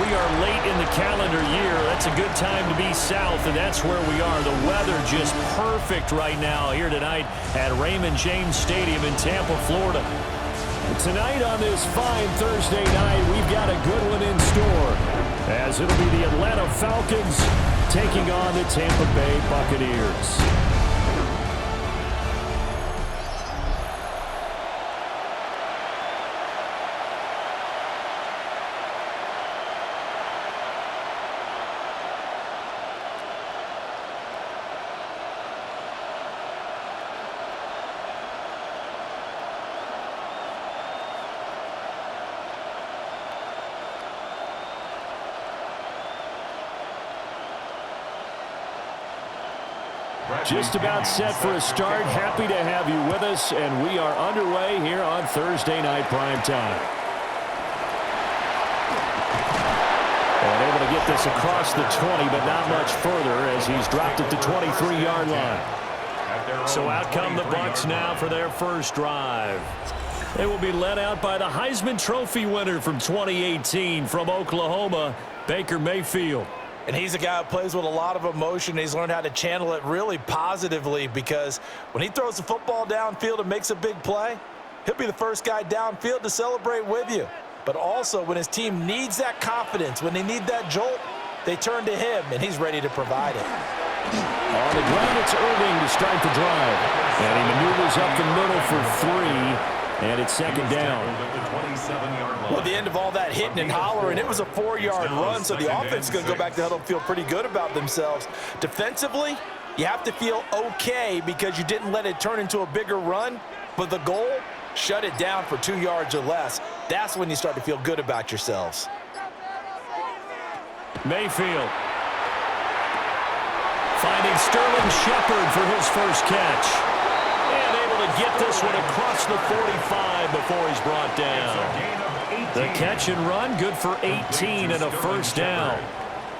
We are late in the calendar year. That's a good time to be south, and that's where we are. The weather just perfect right now here tonight at Raymond James Stadium in Tampa, Florida. Tonight on this fine Thursday night, we've got a good one in store, as it'll be the Atlanta Falcons taking on the Tampa Bay Buccaneers. Just about set for a start. Happy to have you with us, and we are underway here on Thursday Night Primetime. And able to get this across the 20, but not much further as he's dropped it to 23-yard line. So out come the Bucs now for their first drive. They will be led out by the Heisman Trophy winner from 2018 from Oklahoma, Baker Mayfield. And he's a guy who plays with a lot of emotion. He's learned how to channel it really positively, because when he throws the football downfield and makes a big play, he'll be the first guy downfield to celebrate with you. But also, when his team needs that confidence, when they need that jolt, they turn to him, and he's ready to provide it. On the ground, it's Irving to start the drive. And he maneuvers up the middle for 3. And it's second down. Well, at the end of all that hitting and hollering, it was a 4-yard run, so the offense is going to go back to the huddle and feel pretty good about themselves. Defensively, you have to feel okay because you didn't let it turn into a bigger run, but the goal, shut it down for 2 yards or less. That's when you start to feel good about yourselves. Mayfield finding Sterling Shepard for his first catch. And able to get this one across the 45 before he's brought down. The catch and run, good for 18 and a first down.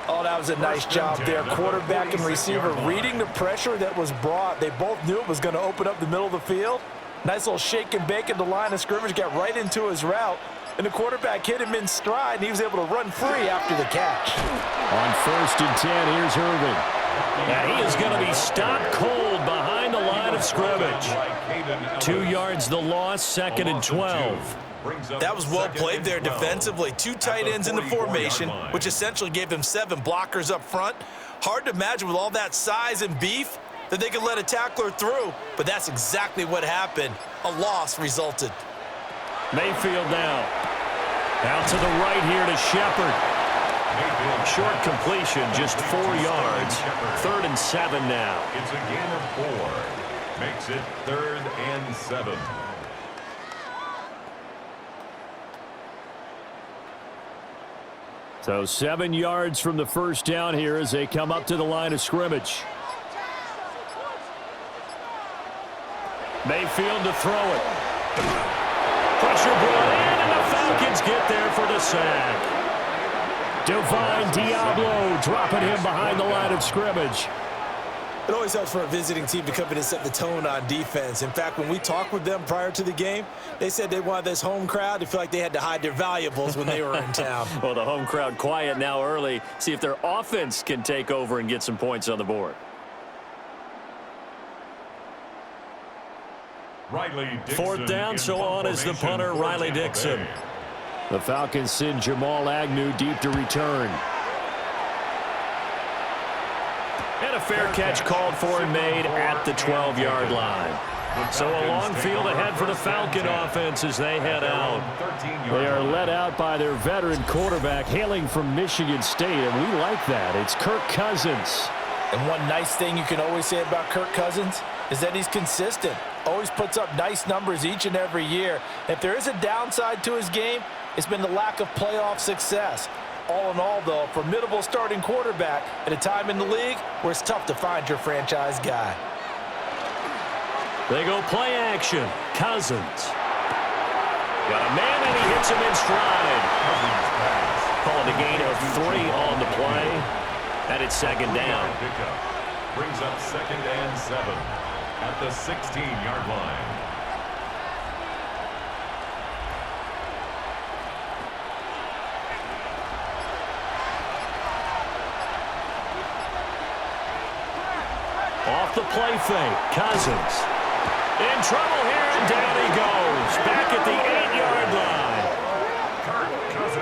Oh, that was a nice job there. Quarterback and receiver reading the pressure that was brought. They both knew it was going to open up the middle of the field. Nice little shake and bake at the line of scrimmage, got right into his route. And the quarterback hit him in stride, and he was able to run free after the catch. On 1st and 10, here's Irving. And he is going to be stopped cold behind the line of scrimmage. 2 yards the loss, 2nd and 12. That was well played there defensively. 2 tight ends in the formation, which essentially gave them 7 blockers up front. Hard to imagine with all that size and beef that they could let a tackler through, but that's exactly what happened. A loss resulted. Mayfield now. Out to the right here to Shepard. Short completion, just 4 yards. 3rd and 7 now. It's a gain of 4. Makes it 3rd and 7. So 7 yards from the first down here as they come up to the line of scrimmage. Mayfield to throw it. Pressure brought in, and the Falcons get there for the sack. Divine Diablo dropping him behind the line of scrimmage. It always helps for a visiting team to come in and set the tone on defense. In fact, when we talked with them prior to the game, they said they wanted this home crowd to feel like they had to hide their valuables when they were in town. Well, the home crowd quiet now early. See if their offense can take over and get some points on the board. Riley Dixon 4th down, so on is the punter, Riley Dixon. The Falcons send Jamal Agnew deep to return. And a fair catch called for and made at the 12-yard line. So a long field ahead for the Falcon offense as they head out. They are led out by their veteran quarterback hailing from Michigan State, and we like that. It's Kirk Cousins. And one nice thing you can always say about Kirk Cousins is that he's consistent. Always puts up nice numbers each and every year. If there is a downside to his game, it's been the lack of playoff success. All in all, though, a formidable starting quarterback at a time in the league where it's tough to find your franchise guy. They go play action. Cousins. Got a man, and he hits him in stride. Calling a gain of 3 on the play. And it's 2nd down. Brings up 2nd and 7 at the 16-yard line. Off the play fake, Cousins. In trouble here, and down he goes. Back at the 8-yard line.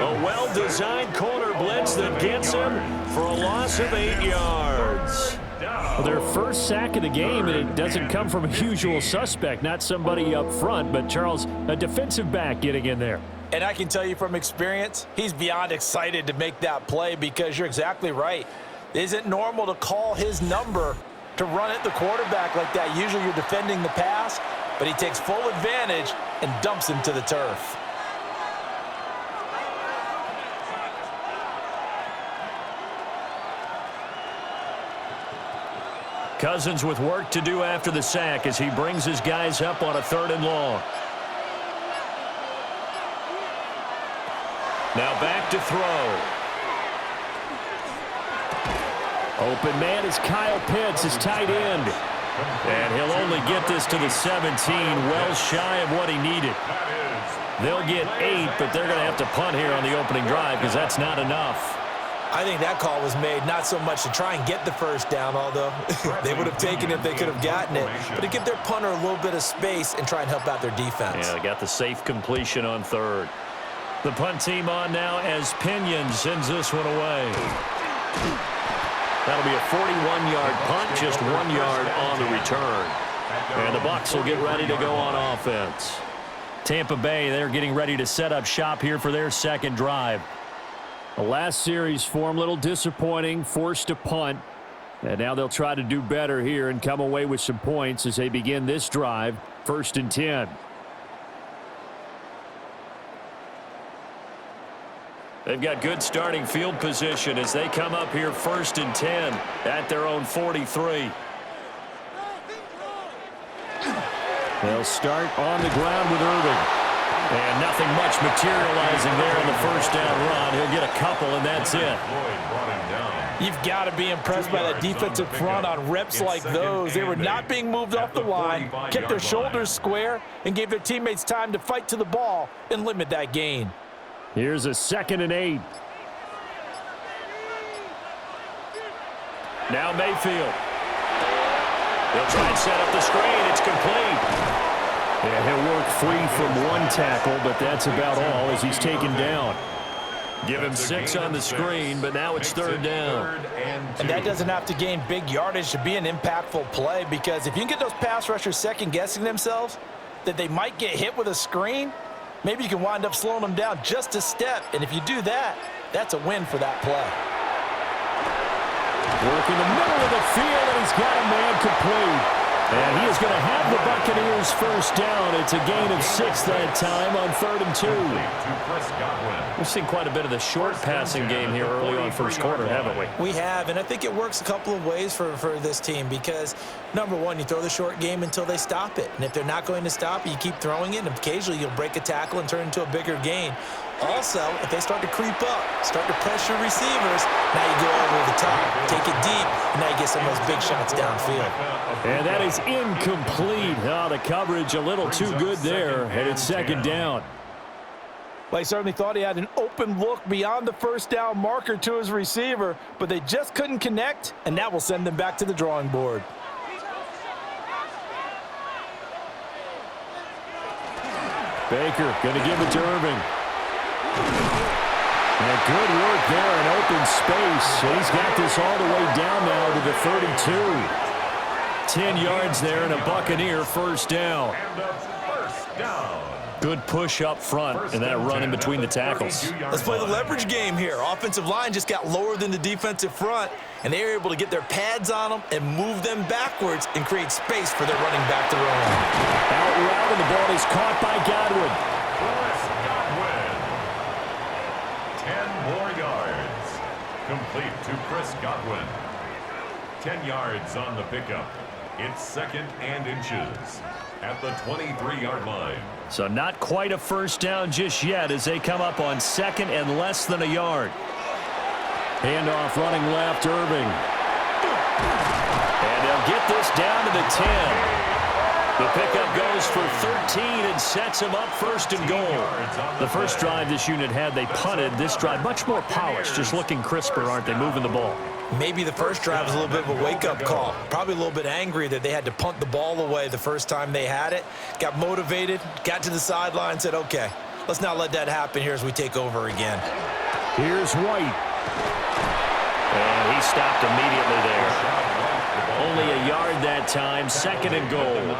A well-designed corner blitz that gets him for a loss of 8 yards. Well, their first sack of the game, and it doesn't come from a usual suspect, not somebody up front, but Charles, a defensive back getting in there. And I can tell you from experience, he's beyond excited to make that play because you're exactly right. It isn't normal to call his number to run at the quarterback like that. Usually you're defending the pass, but he takes full advantage and dumps him to the turf. Cousins with work to do after the sack as he brings his guys up on a 3rd and long. Now back to throw. Open man is Kyle Pitts, his tight end. And he'll only get this to the 17, well shy of what he needed. They'll get 8, but they're going to have to punt here on the opening drive because that's not enough. I think that call was made not so much to try and get the first down, although they would have taken it if they could have gotten it, but to give their punter a little bit of space and try and help out their defense. Yeah, they got the safe completion on 3rd. The punt team on now as Pinion sends this one away. That'll be a 41-yard punt, just 1 yard on the return. And the Bucs will get ready to go on offense. Tampa Bay, they're getting ready to set up shop here for their second drive. The last series for them, a little disappointing, forced to punt. And now they'll try to do better here and come away with some points as they begin this drive, 1st and 10. They've got good starting field position as they come up here 1st and 10 at their own 43. They'll start on the ground with Irving. And nothing much materializing there in the first down run. He'll get a couple, and that's it. You've got to be impressed by that defensive front on reps like those. They were not being moved off the line, kept their shoulders square, and gave their teammates time to fight to the ball and limit that gain. Here's a 2nd and 8. Now Mayfield. They'll try and set up the screen. It's complete. Yeah, he'll work free from one tackle, but that's about all as he's taken down. Give him 6 on the screen, but now it's 3rd down. And that doesn't have to gain big yardage to be an impactful play, because if you can get those pass rushers second-guessing themselves that they might get hit with a screen, maybe you can wind up slowing them down just a step. And if you do that, that's a win for that play. Work in the middle of the field, and he's got a man complete. And he is going to have the Buccaneers first down. It's a gain of 6 that time on 3rd and 2. We've seen quite a bit of the short passing game here early on first quarter, haven't we? We have, and I think it works a couple of ways for this team because, number one, you throw the short game until they stop it. And if they're not going to stop it, you keep throwing it, and occasionally you'll break a tackle and turn it into a bigger gain. Also, if they start to creep up, start to pressure receivers, now you go over the top, take it deep, and now you get some of those big shots downfield. And that is incomplete. Oh, the coverage a little too good there, and it's 2nd down. Well, he certainly thought he had an open look beyond the first down marker to his receiver, but they just couldn't connect, and that will send them back to the drawing board. Baker going to give it to Irving. And good work there in open space. And he's got this all the way down now to the 32. 10 yards there and a Buccaneer first down. Good push up front and that run in between the tackles. Let's play the leverage game here. Offensive line just got lower than the defensive front, and they were able to get their pads on them and move them backwards and create space for their running back to run. Out route, and the ball is caught by Godwin. 10 more yards. Complete to Chris Godwin. 10 yards on the pickup. It's 2nd and inches at the 23-yard line. So not quite a first down just yet as they come up on 2nd and less than a yard. Handoff running left, Irving. And they'll get this down to the 10. The pickup goes for 13 and sets him up first and goal. The first drive this unit had, they punted. This drive, much more polished, just looking crisper, aren't they, moving the ball? Maybe the first drive was a little bit of a wake-up call. Probably a little bit angry that they had to punt the ball away the first time they had it. Got motivated, got to the sideline, said, okay, let's not let that happen here as we take over again. Here's White. And he stopped immediately there. Only a yard that time, second and goal.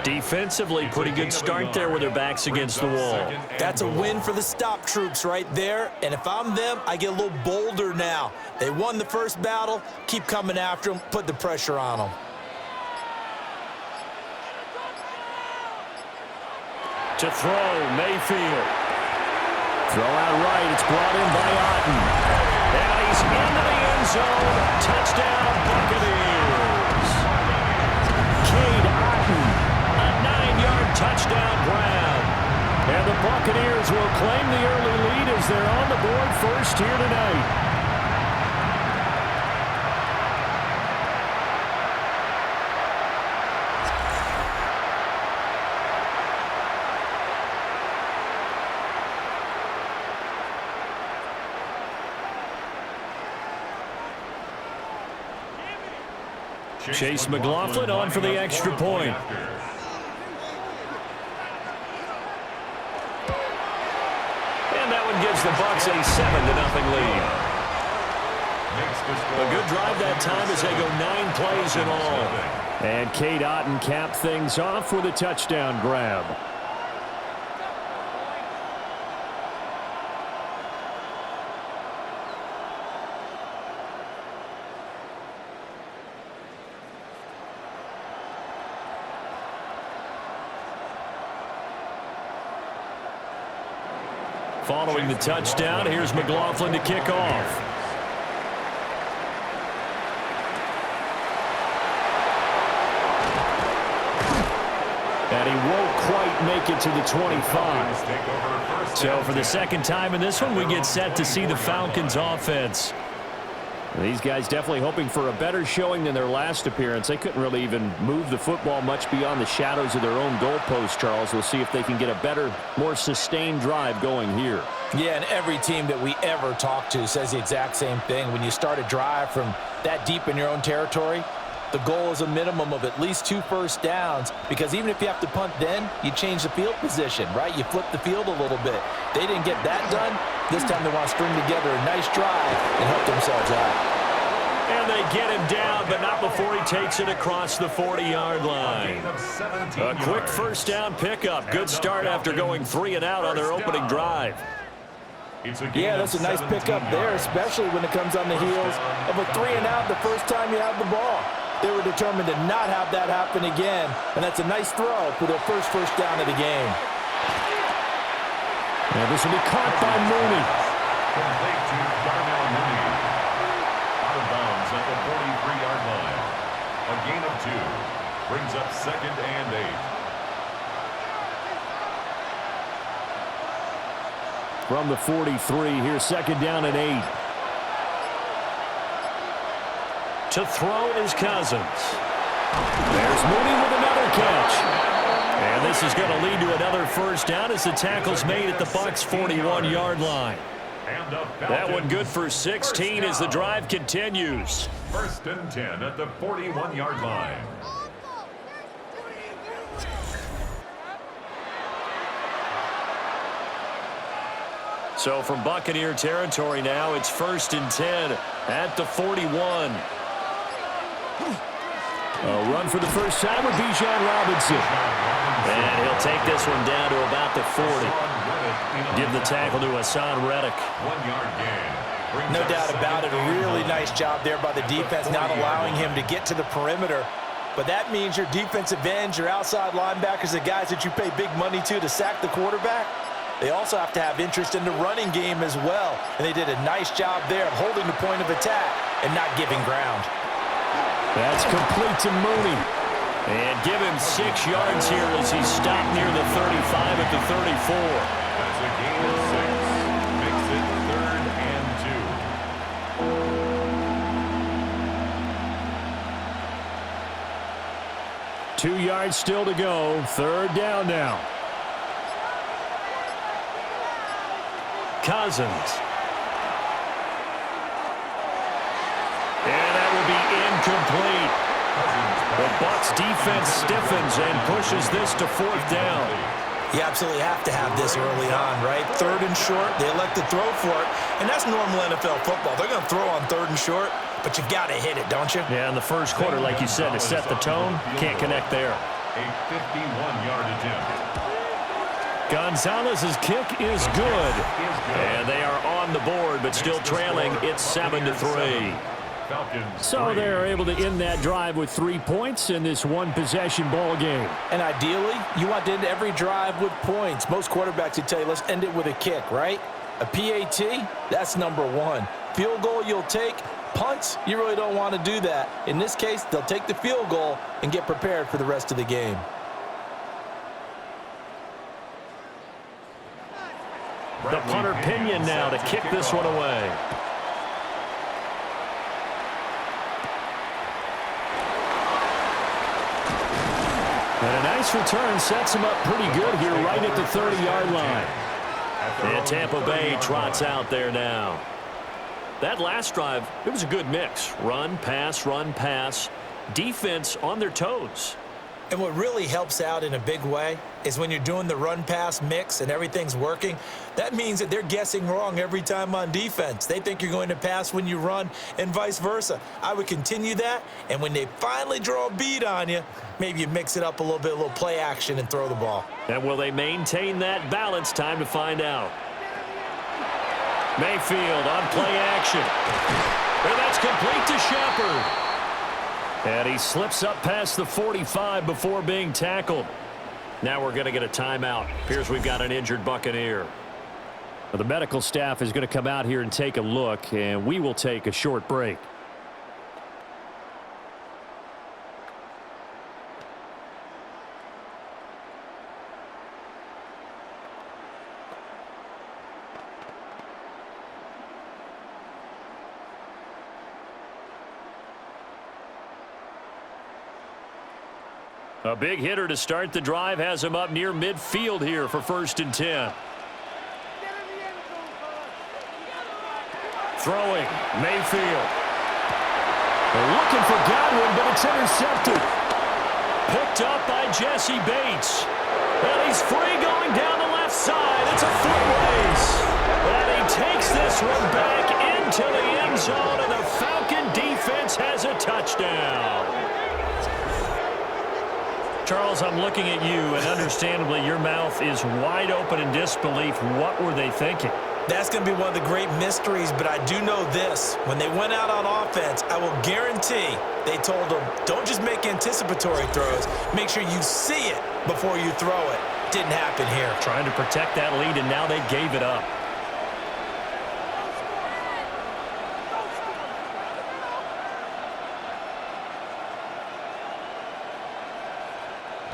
Defensively, pretty good start there with their backs against the wall. That's a win for the stop troops right there. And if I'm them, I get a little bolder now. They won the first battle. Keep coming after them. Put the pressure on them. To throw, Mayfield. Throw out right. It's brought in by Otten. And he's into the end zone. Touchdown, Buccaneers. Cade Otten, a 9-yard touchdown grab. And the Buccaneers will claim the early lead as they're on the board first here tonight. Chase McLaughlin on for the extra point. And that one gives the Bucs a 7-0 lead. A good drive that time as they go 9 plays in all. And Cade Otten capped things off with a touchdown grab. Following the touchdown, here's McLaughlin to kick off. And he won't quite make it to the 25. So for the second time in this one, we get set to see the Falcons offense. These guys definitely hoping for a better showing than their last appearance. They couldn't really even move the football much beyond the shadows of their own goalpost, Charles. We'll see if they can get a better, more sustained drive going here. Yeah, and every team that we ever talk to says the exact same thing. When you start a drive from that deep in your own territory, the goal is a minimum of at least 2 first downs, because even if you have to punt then, you change the field position, right? You flip the field a little bit. They didn't get that done. This time they want to string together a nice drive and help themselves out. And they get him down, but not before he takes it across the 40-yard line. A quick first down pickup. Good start after going 3 and out on their opening drive. Yeah, that's a nice pickup there, especially when it comes on the heels of a 3 and out the first time you have the ball. They were determined to not have that happen again, and that's a nice throw for their first down of the game. And this will be caught by Mooney. Complete to Darnell Mooney. Out of bounds at the 43-yard line. A gain of 2 brings up 2nd and 8. From the 43, here's 2nd down and 8. To throw is Cousins. There's Mooney with another catch. And this is going to lead to another first down as the tackle's made at the Bucs' 41-yard line. That one good for 16 as the drive continues. 1st and 10 at the 41-yard line. So from Buccaneer territory now, it's 1st and 10 at the 41. A run for the first time with Bijan Robinson. And he'll take this one down to about the 40. Give the tackle to Hassan Reddick. 1-yard gain. No doubt about it. A really nice job there by the defense, not allowing him to get to the perimeter. But that means your defensive ends, your outside linebackers, the guys that you pay big money to sack the quarterback, they also have to have interest in the running game as well. And they did a nice job there of holding the point of attack and not giving ground. That's complete to Mooney. And give him 6 yards here as he stopped near the 35 at the 34. That's a gain of 6. Makes it 3rd and 2. 2 yards still to go. 3rd down now. Cousins. And that will be incomplete. The Bucs defense stiffens and pushes this to 4th down. You absolutely have to have this early on, right? 3rd and short, they elect to throw for it, and that's normal NFL football. They're going to throw on 3rd and short, but you've got to hit it, don't you? Yeah, in the first quarter, like you said, to set the tone, can't connect there. A 51-yard attempt. Gonzalez's kick is good. And they are on the board, but still trailing. It's 7-3. So they're able to end that drive with 3 points in this one-possession ball game. And ideally, you want to end every drive with points. Most quarterbacks would tell you, let's end it with a kick, right? A PAT, that's number 1. Field goal you'll take. Punts, you really don't want to do that. In this case, they'll take the field goal and get prepared for the rest of the game. The punter Pinion now to kick this one away. And a nice return sets him up pretty good here right at the 30-yard line. And Tampa Bay trots out there now. That last drive, it was a good mix. Run, pass, defense on their toes. And what really helps out in a big way is when you're doing the run-pass mix and everything's working, that means that they're guessing wrong every time on defense. They think you're going to pass when you run and vice versa. I would continue that, and when they finally draw a bead on you, maybe you mix it up a little bit, a little play action, and throw the ball. And will they maintain that balance? Time to find out. Mayfield on play action. And that's complete to Shepard. And he slips up past the 45 before being tackled. Now we're going to get a timeout. Appears we've got an injured Buccaneer. Well, the medical staff is going to come out here and take a look, and we will take a short break. A big hitter to start the drive has him up near midfield here for 1st and 10. Throwing, Mayfield. They're looking for Godwin, but it's intercepted. Picked up by Jesse Bates. And he's free going down the left side. It's a foot race. And he takes this one back into the end zone, and the Falcon defense has a touchdown. Charles, I'm looking at you, and understandably, your mouth is wide open in disbelief. What were they thinking? That's going to be one of the great mysteries, but I do know this. When they went out on offense, I will guarantee they told them, don't just make anticipatory throws. Make sure you see it before you throw it. Didn't happen here. Trying to protect that lead, and now they gave it up.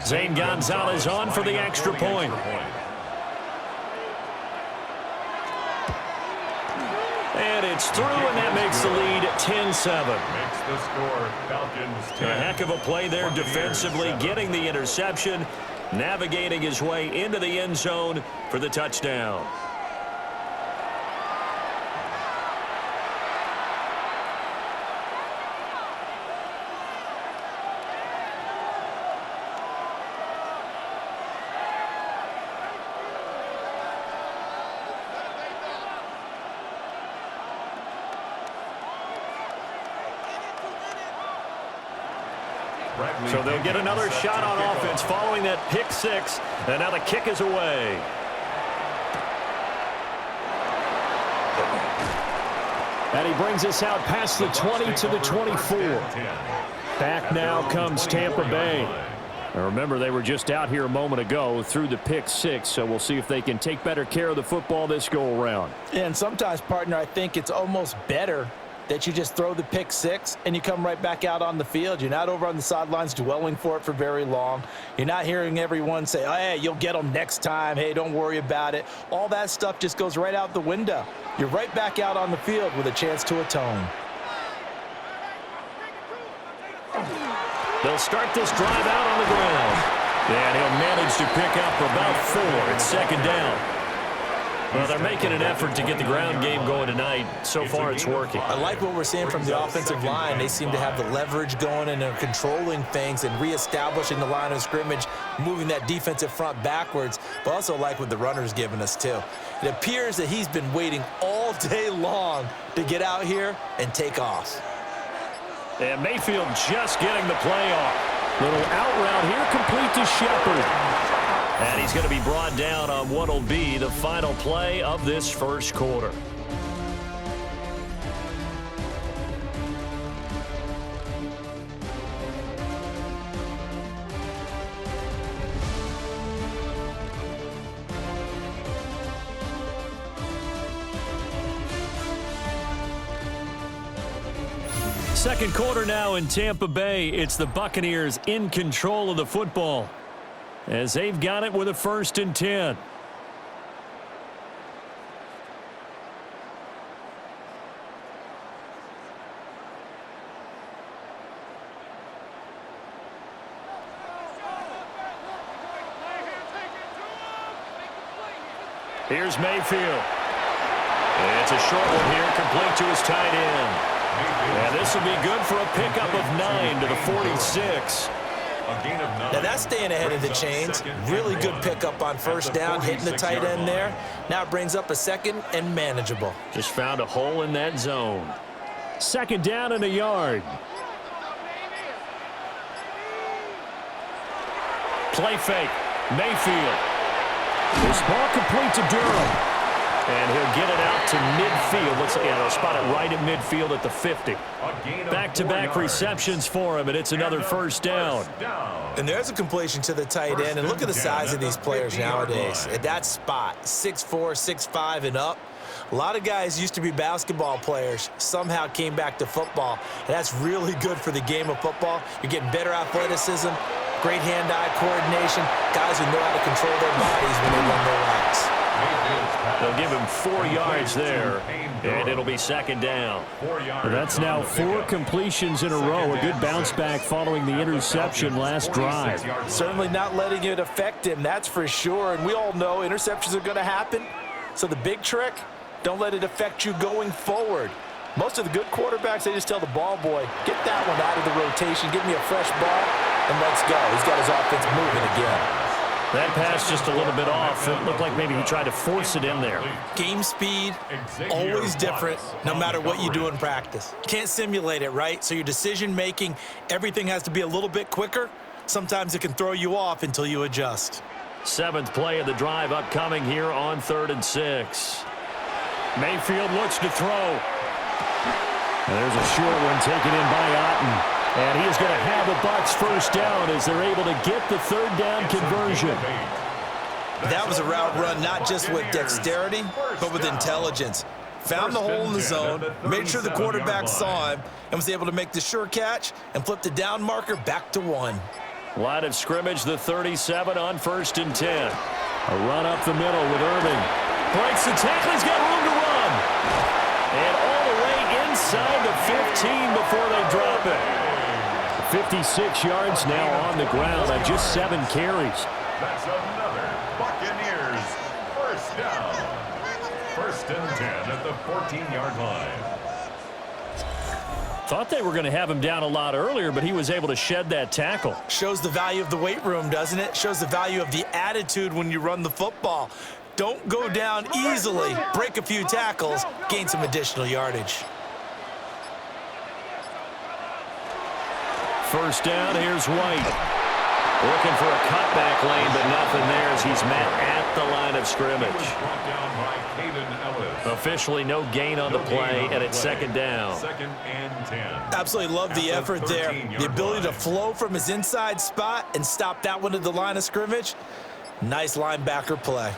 Zane Gonzalez on for the extra point. And it's through, and that makes the lead 10-7. Makes the score Falcons 10. A heck of a play there defensively, getting the interception, navigating his way into the end zone for the touchdown. So they'll get another shot on offense following that pick six, and now the kick is away. And he brings us out past the 20 to the 24. Back now comes Tampa Bay. Now remember, they were just out here a moment ago through the pick six, so we'll see if they can take better care of the football this go-around. And sometimes, partner, I think it's almost better that you just throw the pick six and you come right back out on the field. You're not over on the sidelines dwelling for it for very long. You're not hearing everyone say, oh, hey, you'll get them next time. Hey, don't worry about it. All that stuff just goes right out the window. You're right back out on the field with a chance to atone. They'll start this drive out on the ground. And he'll manage to pick up about 4. It's second down. Well, they're making an effort to get the ground game going tonight. So far, it's working. I like what we're seeing from the offensive line. They seem to have the leverage going and are controlling things and reestablishing the line of scrimmage, moving that defensive front backwards, but also like what the runner's giving us, too. It appears that he's been waiting all day long to get out here and take off. And Mayfield just getting the play off. Little out route here, complete to Shepard. And he's going to be brought down on what will be the final play of this first quarter. Second quarter now in Tampa Bay. It's the Buccaneers in control of the football, as they've got it with a 1st and 10. Here's Mayfield. It's a short one here, complete to his tight end. And this will be good for a pickup of 9 to the 46. Now that's staying ahead of the chains. Really good pickup on first down, hitting the tight end there. Now it brings up a 2nd and manageable. Just found a hole in that zone. 2nd down and a yard. Play fake. Mayfield. This ball complete to Durham. And he'll get it out to midfield. Looks like they'll spot it right at midfield at the 50. Back-to-back receptions for him, and it's another 1st down. And there's a completion to the tight end. And look at the size of these players nowadays. At that spot, 6'4", 6'5", and up. A lot of guys used to be basketball players, somehow came back to football. And that's really good for the game of football. You're getting better athleticism, great hand-eye coordination, guys who know how to control their bodies when they run their routes. They'll give him 4 yards there, and it'll be 2nd down. Well, that's now 4 completions in a row. A good bounce back following the interception last drive. Certainly not letting it affect him, that's for sure. And we all know interceptions are going to happen. So the big trick, don't let it affect you going forward. Most of the good quarterbacks, they just tell the ball boy, get that one out of the rotation, give me a fresh ball, and let's go. He's got his offense moving again. That pass just a little bit off. It looked like maybe he tried to force it in there. Game speed, always different, no matter what you do in practice. Can't simulate it, right? So your decision-making, everything has to be a little bit quicker. Sometimes it can throw you off until you adjust. 7th play of the drive upcoming here on 3rd and 6. Mayfield looks to throw. And there's a short one taken in by Otten. And he is going to have the Bucs 1st down as they're able to get the 3rd down conversion. That was a route run not just with dexterity, but with intelligence. Found the hole in the zone, made sure the quarterback saw him, and was able to make the sure catch and flip the down marker back to 1. Line of scrimmage, the 37 on 1st and 10. A run up the middle with Irving. Breaks the tackle. He's got room to run. And all the way inside the 15 before they drop it. 56 yards now on the ground on just 7 carries. That's another Buccaneers 1st down. 1st and 10 at the 14-yard line. Thought they were going to have him down a lot earlier, but he was able to shed that tackle. Shows the value of the weight room, doesn't it? Shows the value of the attitude when you run the football. Don't go down easily. Break a few tackles, gain some additional yardage. 1st down, here's White. Looking for a cutback lane, but nothing there as he's met at the line of scrimmage. Officially no gain on the play, and it's 2nd down. 2nd and 10. Absolutely love the effort there. The ability to flow from his inside spot and stop that one at the line of scrimmage. Nice linebacker play.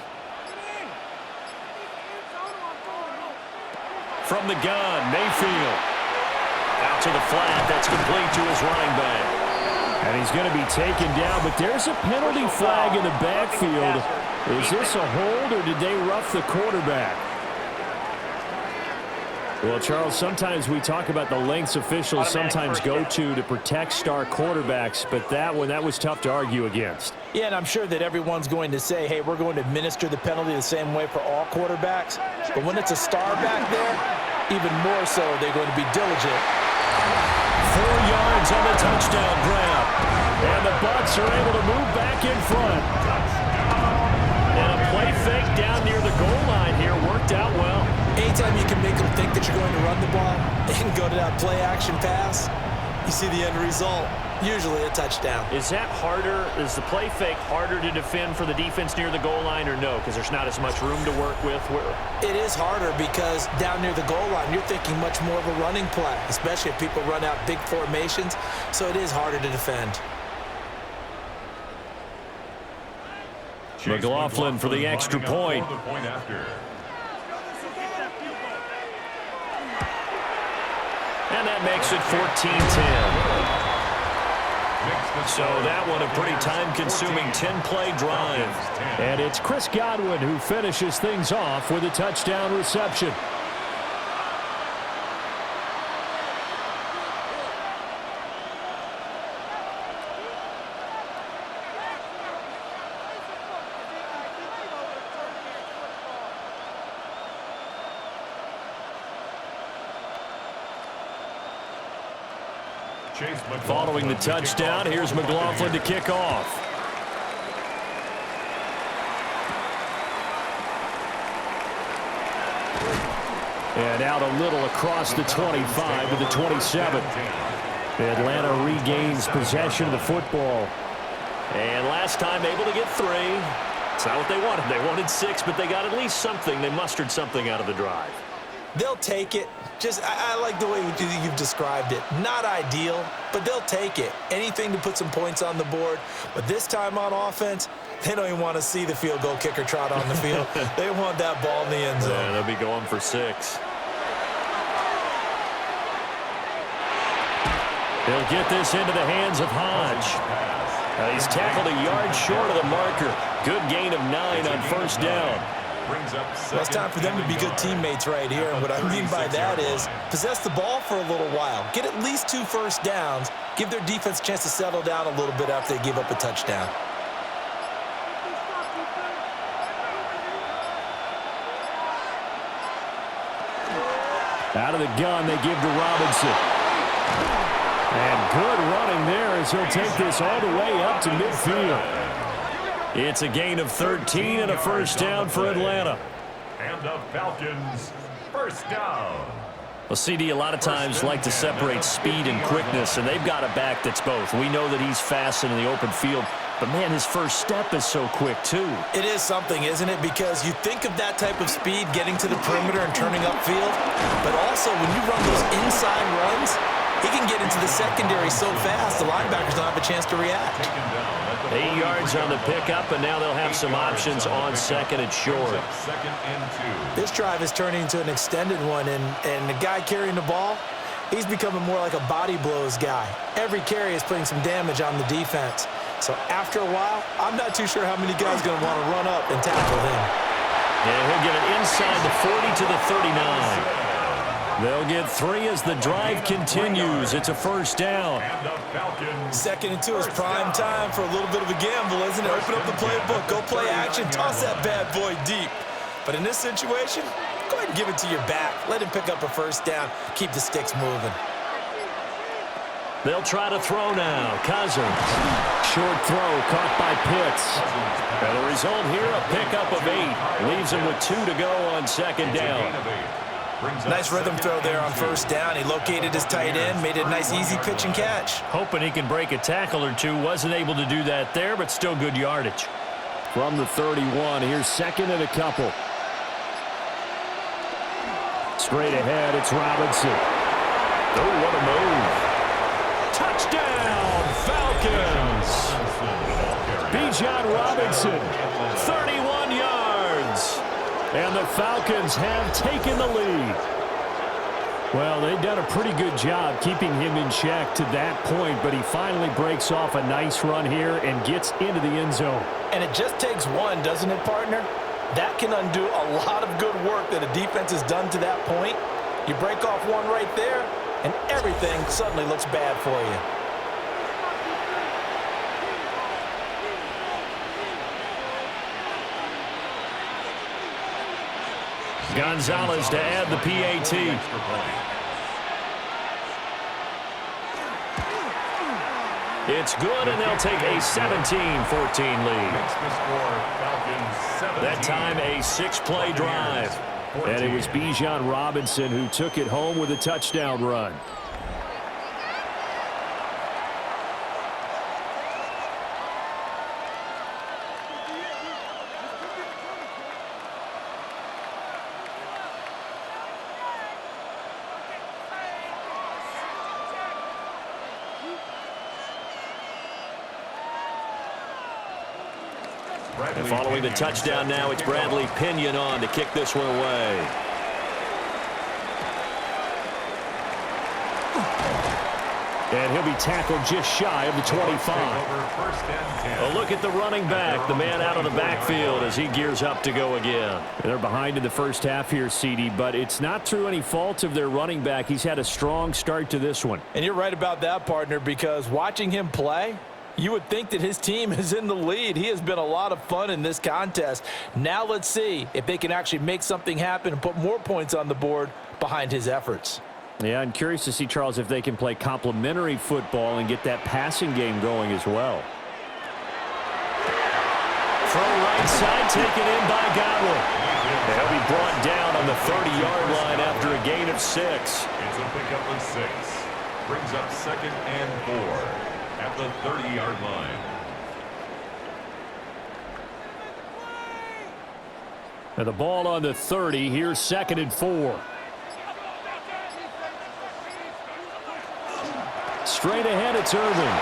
From the gun, Mayfield. Out to the flat, that's complete to his running back. And he's going to be taken down, but there's a penalty flag in the backfield. Is this a hold, or did they rough the quarterback? Well, Charles, sometimes we talk about the lengths officials sometimes go to protect star quarterbacks, but that was tough to argue against. Yeah, and I'm sure that everyone's going to say, hey, we're going to administer the penalty the same way for all quarterbacks. But when it's a star back there, even more so, they're going to be diligent. 4 yards on the touchdown grab. And the Bucs are able to move back in front. And a play fake down near the goal line here worked out well. Anytime you can make them think that you're going to run the ball and go to that play-action pass, you see the end result, usually a touchdown. Is that harder? Is the play fake harder to defend for the defense near the goal line or no? Because there's not as much room to work with? It is harder because down near the goal line, you're thinking much more of a running play, especially if people run out big formations. So it is harder to defend. McLaughlin for the extra point. And that makes it 14-10. So that one a pretty time-consuming 10-play drive. And it's Chris Godwin who finishes things off with a touchdown reception. Following the touchdown, here's McLaughlin to kick off. And out a little across the 25 to the 27. Atlanta regains possession of the football. And last time able to get 3. It's not what they wanted. They wanted 6, but they got at least something. They mustered something out of the drive. They'll take it. I like the way you've described it. Not ideal, but they'll take it. Anything to put some points on the board. But this time on offense, they don't even want to see the field goal kicker trot on the field. They want that ball in the end zone. Yeah, they'll be going for 6. They'll get this into the hands of Hodge. He's tackled a yard short of the marker. Good gain of 9 on first down. Well, it's time for them to be good teammates right here. And what I mean by that is possess the ball for a little while. Get at least 2 first downs. Give their defense a chance to settle down a little bit after they give up a touchdown. Out of the gun, they give to Robinson. And good running there as he'll take this all the way up to midfield. It's a gain of 13 and a first down for Atlanta. And the Falcons, first down. Well, CD, a lot of times like to separate speed and quickness, and they've got a back that's both. We know that he's fast in the open field, but, man, his first step is so quick, too. It is something, isn't it? Because you think of that type of speed getting to the perimeter and turning upfield, but also when you run those inside runs, he can get into the secondary so fast the linebackers don't have a chance to react. 8 yards on the pickup, and now they'll have some options on second and short. This drive is turning into an extended one, and the guy carrying the ball, he's becoming more like a body blows guy. Every carry is putting some damage on the defense. So after a while, I'm not too sure how many guys are going to want to run up and tackle him. And he'll get it inside the 40 to the 39. They'll get 3 as the drive continues. It's a first down. 2nd and 2 is prime time for a little bit of a gamble, isn't it? Open up the playbook, go play action, toss that bad boy deep. But in this situation, go ahead and give it to your back. Let him pick up a first down. Keep the sticks moving. They'll try to throw now. Cousins. Short throw caught by Pitts. And the result here, a pickup of 8. Leaves him with 2 to go on second down. Nice rhythm throw there on first down. He located his tight end, made it a nice easy pitch and catch. Hoping he can break a tackle or two. Wasn't able to do that there, but still good yardage. From the 31, here's 2nd and a couple. Straight ahead, it's Robinson. Oh, what a move. Touchdown, Falcons. Bijan Robinson, 31 yards. And the Falcons have taken the lead. Well, they've done a pretty good job keeping him in check to that point, but he finally breaks off a nice run here and gets into the end zone. And it just takes one, doesn't it, partner? That can undo a lot of good work that a defense has done to that point. You break off one right there, and everything suddenly looks bad for you. Gonzalez to add the PAT. It's good, and they'll take a 17-14 lead. That time, a 6-play drive. And it was Bijan Robinson who took it home with a touchdown run. And following the touchdown now, it's Bradley Pinion on to kick this one away. And he'll be tackled just shy of the 25. A look at the running back, the man out of the backfield as he gears up to go again. They're behind in the first half here, CD, but it's not through any fault of their running back. He's had a strong start to this one. And you're right about that, partner, because watching him play, you would think that his team is in the lead. He has been a lot of fun in this contest. Now let's see if they can actually make something happen and put more points on the board behind his efforts. Yeah, I'm curious to see, Charles, if they can play complementary football and get that passing game going as well. Throw right side, taken in by Godwin. He'll be brought down on the 30-yard line after a gain of 6. It's a pickup of 6. Brings up 2nd and 4. At the 30-yard line. And the ball on the 30. Here's 2nd and 4. Straight ahead, it's Irvin.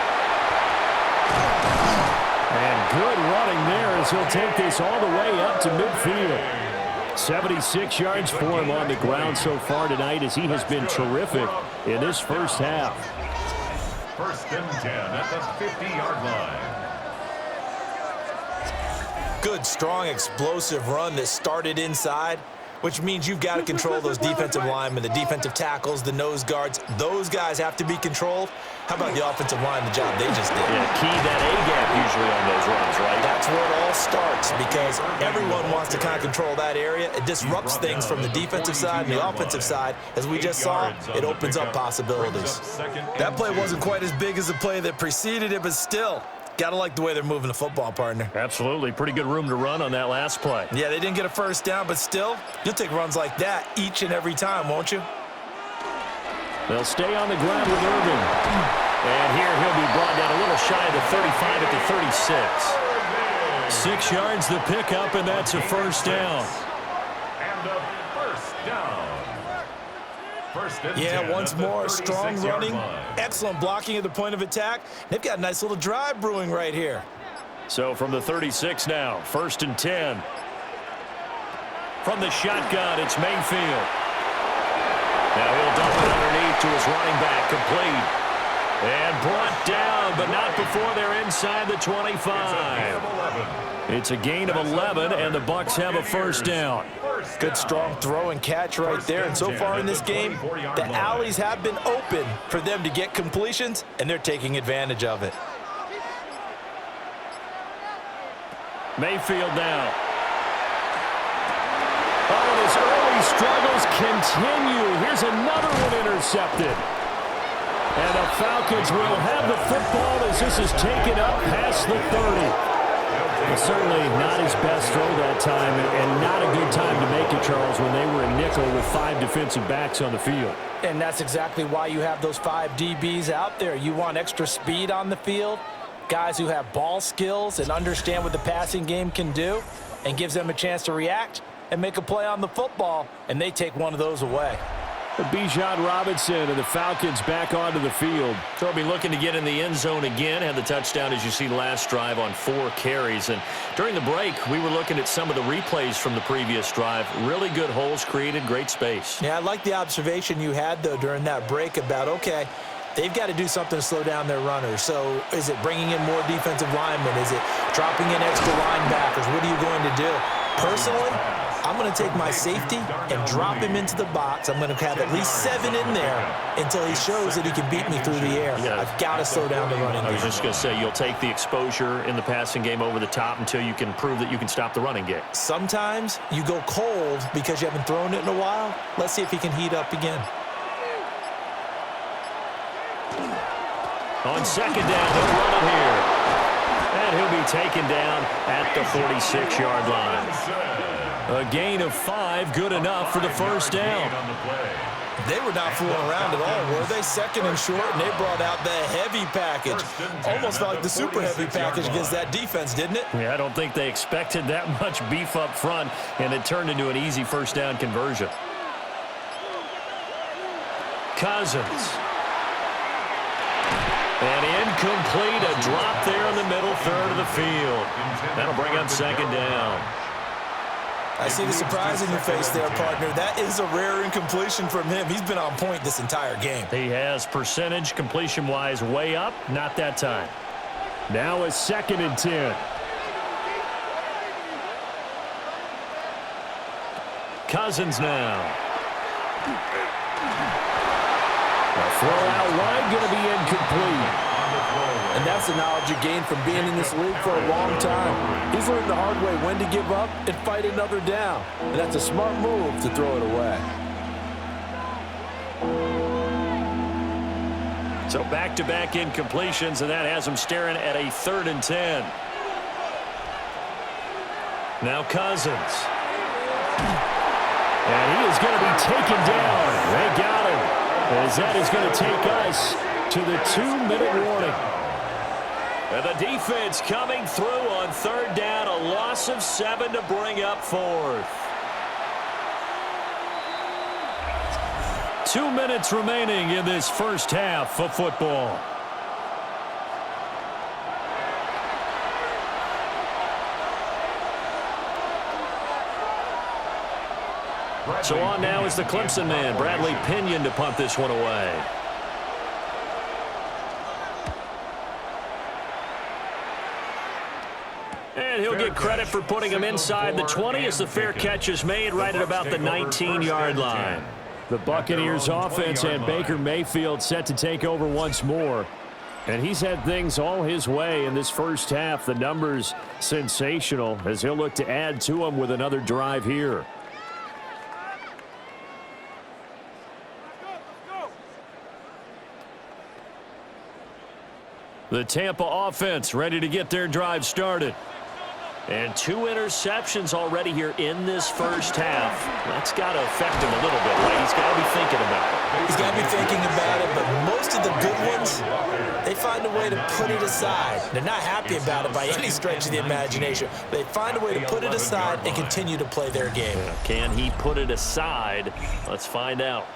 And good running there as he'll take this all the way up to midfield. 76 yards for him on the ground so far tonight as he has been terrific in this first half. 1st and 10 at the 50-yard line. Good, strong, explosive run that started inside, which means you've got to control those defensive linemen, the defensive tackles, the nose guards. Those guys have to be controlled. How about the offensive line, the job they just did? Yeah, key that A-gap usually on those runs, right? That's where it all starts because everyone wants to kind of control that area. It disrupts things from the defensive side and the offensive side. As we just saw, it opens up possibilities. That play wasn't quite as big as the play that preceded it, but still, got to like the way they're moving the football, partner. Absolutely. Pretty good room to run on that last play. Yeah, they didn't get a first down, but still, you'll take runs like that each and every time, won't you? They'll stay on the ground with Irvin. And here he'll be brought down a little shy of the 35 at the 36. 6 yards the pickup, and that's a first down. And a first down. Yeah, once more, strong running, excellent blocking at the point of attack. They've got a nice little drive brewing right here. So from the 36 now, 1st and 10. From the shotgun, it's Mayfield. Now he'll dump it underneath to his running back, complete. And brought down, but not before they're inside the 25. It's a gain of 11, and the Bucs have a first down. Good strong throw and catch right there. And so far in this game, the alleys have been open for them to get completions, and they're taking advantage of it. Mayfield now. Oh, and his early struggles continue. Here's another one intercepted. And the Falcons will have the football as this is taken up past the 30. Well, certainly not his best throw that time, and not a good time to make it, Charles, when they were in nickel with 5 defensive backs on the field. And that's exactly why you have those 5 DBs out there. You want extra speed on the field, guys who have ball skills and understand what the passing game can do, and gives them a chance to react and make a play on the football, and they take one of those away. Bijan Robinson and the Falcons back onto the field. They'll be looking to get in the end zone again. Had the touchdown, as you see, last drive on 4 carries. And during the break, we were looking at some of the replays from the previous drive. Really good holes created, great space. Yeah, I like the observation you had, though, during that break about, okay, they've got to do something to slow down their runners. So is it bringing in more defensive linemen? Is it dropping in extra linebackers? What are you going to do? Personally, I'm going to take my safety and drop him into the box. I'm going to have at least 7 in there until he shows that he can beat me through the air. Yeah. I've got to slow down the running game. I was just going to say, you'll take the exposure in the passing game over the top until you can prove that you can stop the running game. Sometimes you go cold because you haven't thrown it in a while. Let's see if he can heat up again. On second down, he'll run it here. And he'll be taken down at the 46-yard line. A gain of 5, good enough for the first down. They were not fooling around at all, were they? Second and short, and they brought out the heavy package. Almost felt like the super heavy package against that defense, didn't it? Yeah, I don't think they expected that much beef up front, and it turned into an easy first down conversion. Cousins. And incomplete, a drop there in the middle third of the field. That'll bring up second down. I see the surprise in your face there, partner. That is a rare incompletion from him. He's been on point this entire game. He has percentage completion-wise way up, not that time. Now a 2nd and 10. Cousins now. A throw out wide, going to be incomplete. And that's the knowledge you gain from being in this league for a long time. He's learned the hard way when to give up and fight another down. And that's a smart move to throw it away. So back-to-back incompletions, and that has him staring at a 3rd and 10. Now Cousins. And he is going to be taken down. They got him. As that is going to take us to the 2-minute warning. And the defense coming through on 3rd down. A loss of 7 to bring up 4th. 2 minutes remaining in this first half of football. So on now is the Clemson man, Bradley Pinion, to punt this one away. And he'll get credit for putting him inside the 20 as the fair catch is made right at about the 19-yard line. The Buccaneers offense and Baker Mayfield set to take over once more. And he's had things all his way in this first half. The numbers sensational as he'll look to add to them with another drive here. The Tampa offense ready to get their drive started. And 2 interceptions already here in this first half. That's got to affect him a little bit, right? He's got to be thinking about it. He's got to be thinking about it, but most of the good ones, they find a way to put it aside. They're not happy about it by any stretch of the imagination. They find a way to put it aside and continue to play their game. Can he put it aside? Let's find out.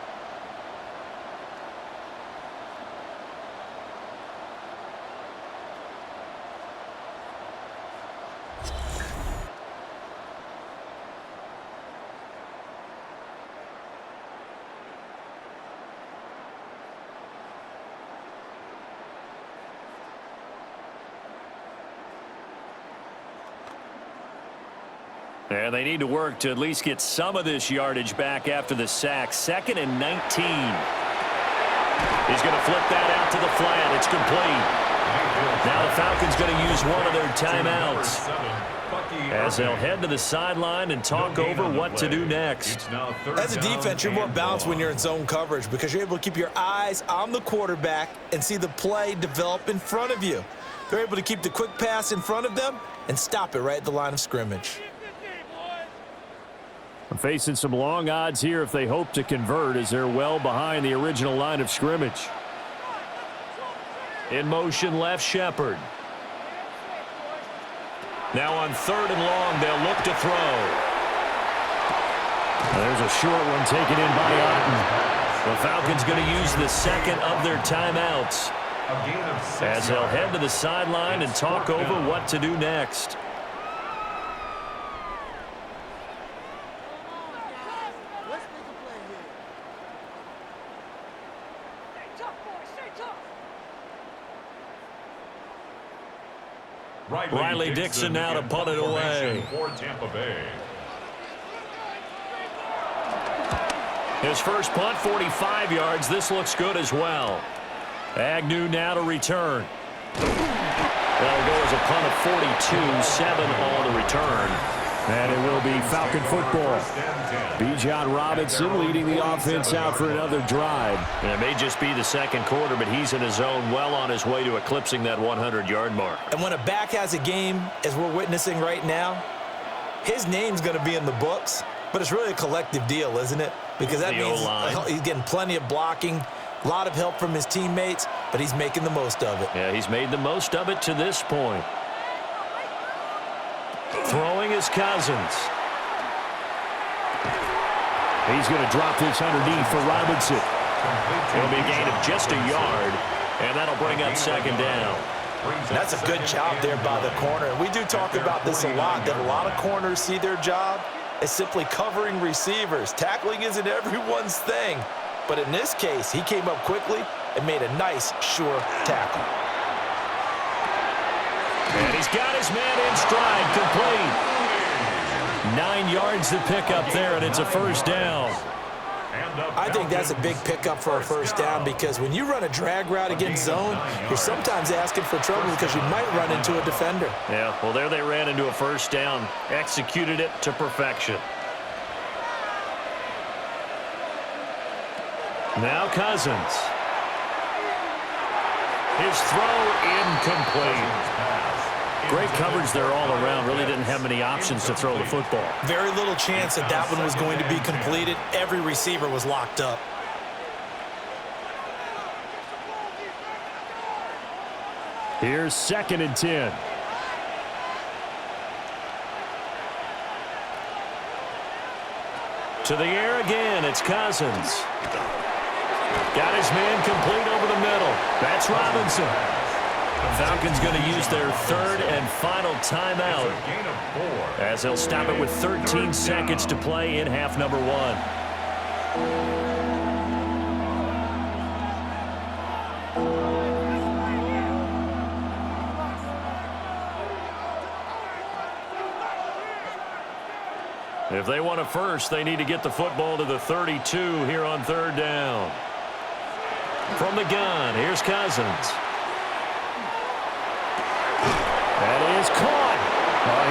And they need to work to at least get some of this yardage back after the sack. 2nd and 19. He's going to flip that out to the flat. It's complete. Now the Falcons going to use one of their timeouts as they'll head to the sideline and talk over what to do next. As a defense, you're more balanced when you're in zone coverage because you're able to keep your eyes on the quarterback and see the play develop in front of you. They're able to keep the quick pass in front of them and stop it right at the line of scrimmage. Facing some long odds here if they hope to convert as they're well behind the original line of scrimmage. In motion left, Shepard. Now on 3rd and long, they'll look to throw. There's a short one taken in by Otten. The Falcons going to use the 2nd of their timeouts as they'll head to the sideline and talk over what to do next. Riley Dixon now to punt it away. For Tampa Bay. His first punt, 45 yards. This looks good as well. Agnew now to return. That'll go as a punt of 42, 7 on the return. And it will be Falcon football. Bijan Robinson leading the offense out for another drive. And it may just be the second quarter, but he's in his zone, well on his way to eclipsing that 100-yard mark. And when a back has a game, as we're witnessing right now, his name's going to be in the books, but it's really a collective deal, isn't it? Because that means he's getting plenty of blocking, a lot of help from his teammates, but he's making the most of it. Yeah, he's made the most of it to this point. Throwing his Cousins. He's going to drop this underneath for Robinson. It'll be a gain of just a yard, and that'll bring up second down. And that's a good job there by the corner. And we do talk about this a lot, that a lot of corners see their job as simply covering receivers. Tackling isn't everyone's thing. But in this case, he came up quickly and made a nice, sure tackle. And he's got his man in stride, complete. 9 yards to pick up there, and it's a first down. I think that's a big pickup for a first down, because when you run a drag route against zone, you're sometimes asking for trouble because you might run into a defender. Yeah, well, there they ran into a first down, executed it to perfection. Now Cousins. His throw incomplete. Great coverage there all around. Really didn't have many options to throw the football. Very little chance that that one was going to be completed. Every receiver was locked up. Here's 2nd and 10. To the air again, it's Cousins. Got his man complete over the middle. That's Robinson. The Falcons going to use their 3rd and final timeout, as they'll stop it with 13 seconds to play in half number 1. If they want a first, they need to get the football to the 32 here on 3rd down. From the gun, here's Cousins. That is caught.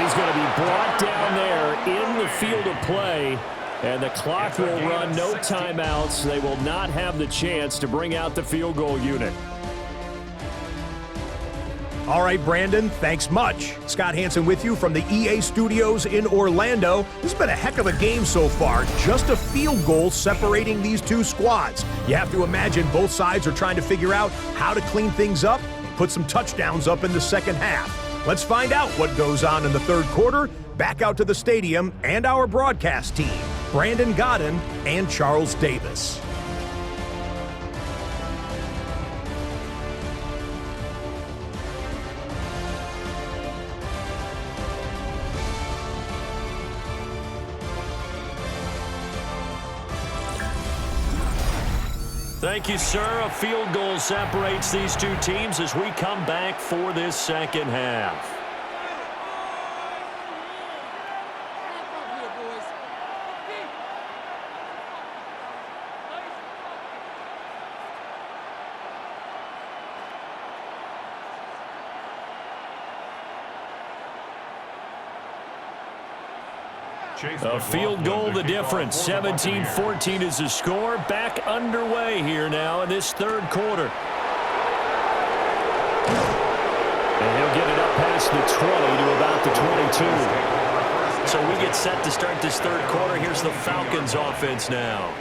He's going to be brought down there in the field of play, and the clock will run. No timeouts. They will not have the chance to bring out the field goal unit. All right, Brandon, thanks much. Scott Hansen with you from the EA Studios in Orlando. This has been a heck of a game so far. Just a field goal separating these two squads. You have to imagine both sides are trying to figure out how to clean things up and put some touchdowns up in the second half. Let's find out what goes on in the 3rd quarter. Back out to the stadium and our broadcast team, Brandon Godden and Charles Davis. Thank you, sir. A field goal separates these two teams as we come back for this second half. A field goal the difference. 17-14 is the score. Back underway here now in this 3rd quarter. And he'll get it up past the 20 to about the 22. So we get set to start this 3rd quarter. Here's the Falcons offense now.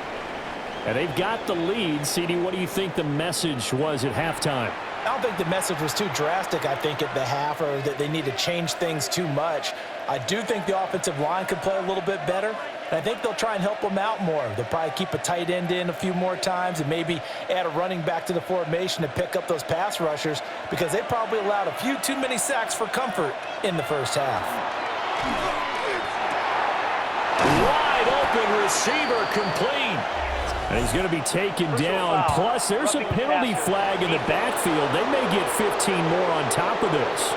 And they've got the lead. CD, what do you think the message was at halftime? I don't think the message was too drastic, I think, at the half, or that they need to change things too much. I do think the offensive line could play a little bit better, and I think they'll try and help them out more. They'll probably keep a tight end in a few more times and maybe add a running back to the formation to pick up those pass rushers, because they probably allowed a few too many sacks for comfort in the first half. Wide open receiver, complete. And he's going to be taken down. Plus, there's a penalty flag in the backfield. They may get 15 more on top of this.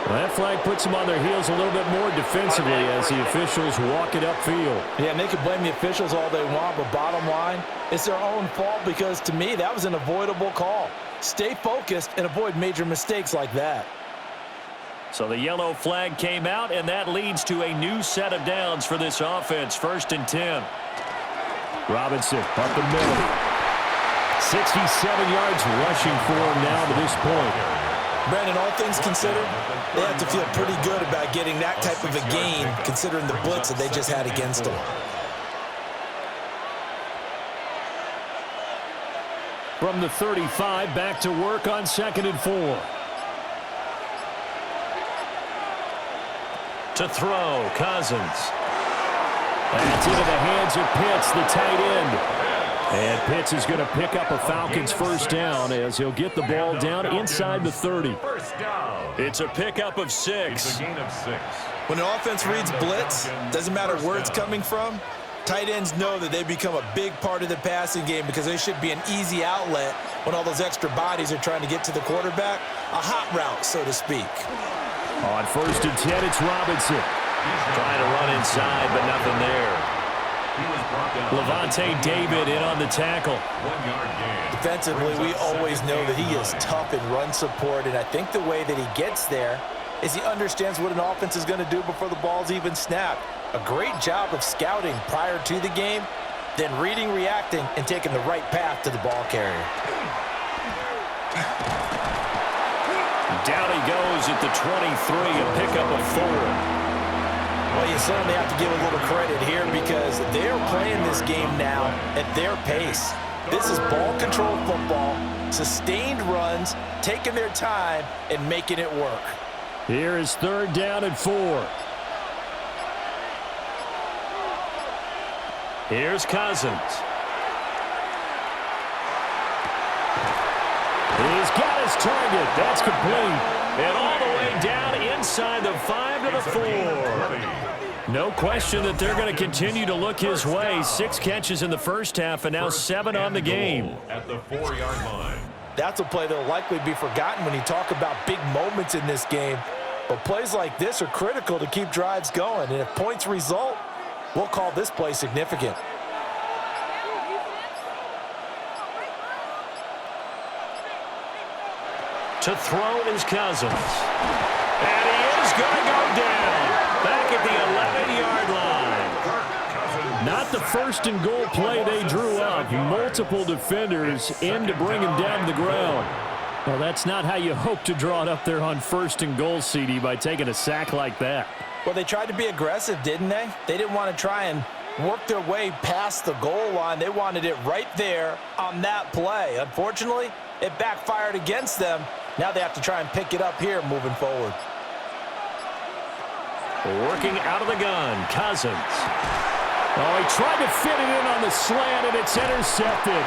Well, that flag puts them on their heels a little bit more defensively as the officials walk it upfield. Yeah, and they can blame the officials all they want, but bottom line, it's their own fault because, to me, that was an avoidable call. Stay focused and avoid major mistakes like that. So the yellow flag came out, and that leads to a new set of downs for this offense. 1st and 10. Robinson up the middle. 67 yards rushing for him now to this point. Brandon, all things considered, they have to feel pretty good about getting that type of a gain considering the blitz that they just had against them. From the 35, back to work on 2nd and 4. To throw, Cousins. That's into the hands of Pitts, the tight end. And Pitts is going to pick up a Falcons 1st down as he'll get the ball down inside the 30. It's a pickup of 6. When an offense reads blitz, doesn't matter where it's coming from, tight ends know that they become a big part of the passing game because they should be an easy outlet when all those extra bodies are trying to get to the quarterback. A hot route, so to speak. On 1st and 10, it's Robinson. Trying to run inside, but nothing there. Levante David in on the tackle. Defensively, we always know that he is tough in run support, and I think the way that he gets there is he understands what an offense is going to do before the ball's even snapped. A great job of scouting prior to the game, then reading, reacting, and taking the right path to the ball carrier. Down he goes at the 23, a pickup of 4. Well, you certainly have to give a little credit here because they're playing this game now at their pace. This is ball control football, sustained runs, taking their time, and making it work. Here is 3rd down and 4. Here's Cousins. He's got his target. That's complete. And all the way down inside the 5 to the 4. No question that they're going to continue to look his way. 6 catches in the first half and now 7 on the game. At the 4-yard line. That's a play that will likely be forgotten when you talk about big moments in this game. But plays like this are critical to keep drives going. And if points result, we'll call this play significant. To throw is Cousins. And he is going to go down. Back at the 11-yard line. Not the 1st and goal play they drew up. Multiple defenders in to bring him down to the ground. Well, that's not how you hope to draw it up there on 1st and goal, CD, by taking a sack like that. Well, they tried to be aggressive, didn't they? They didn't want to try and work their way past the goal line. They wanted it right there on that play. Unfortunately, it backfired against them. Now they have to try and pick it up here moving forward. Working out of the gun, Cousins. Oh, he tried to fit it in on the slant, and it's intercepted.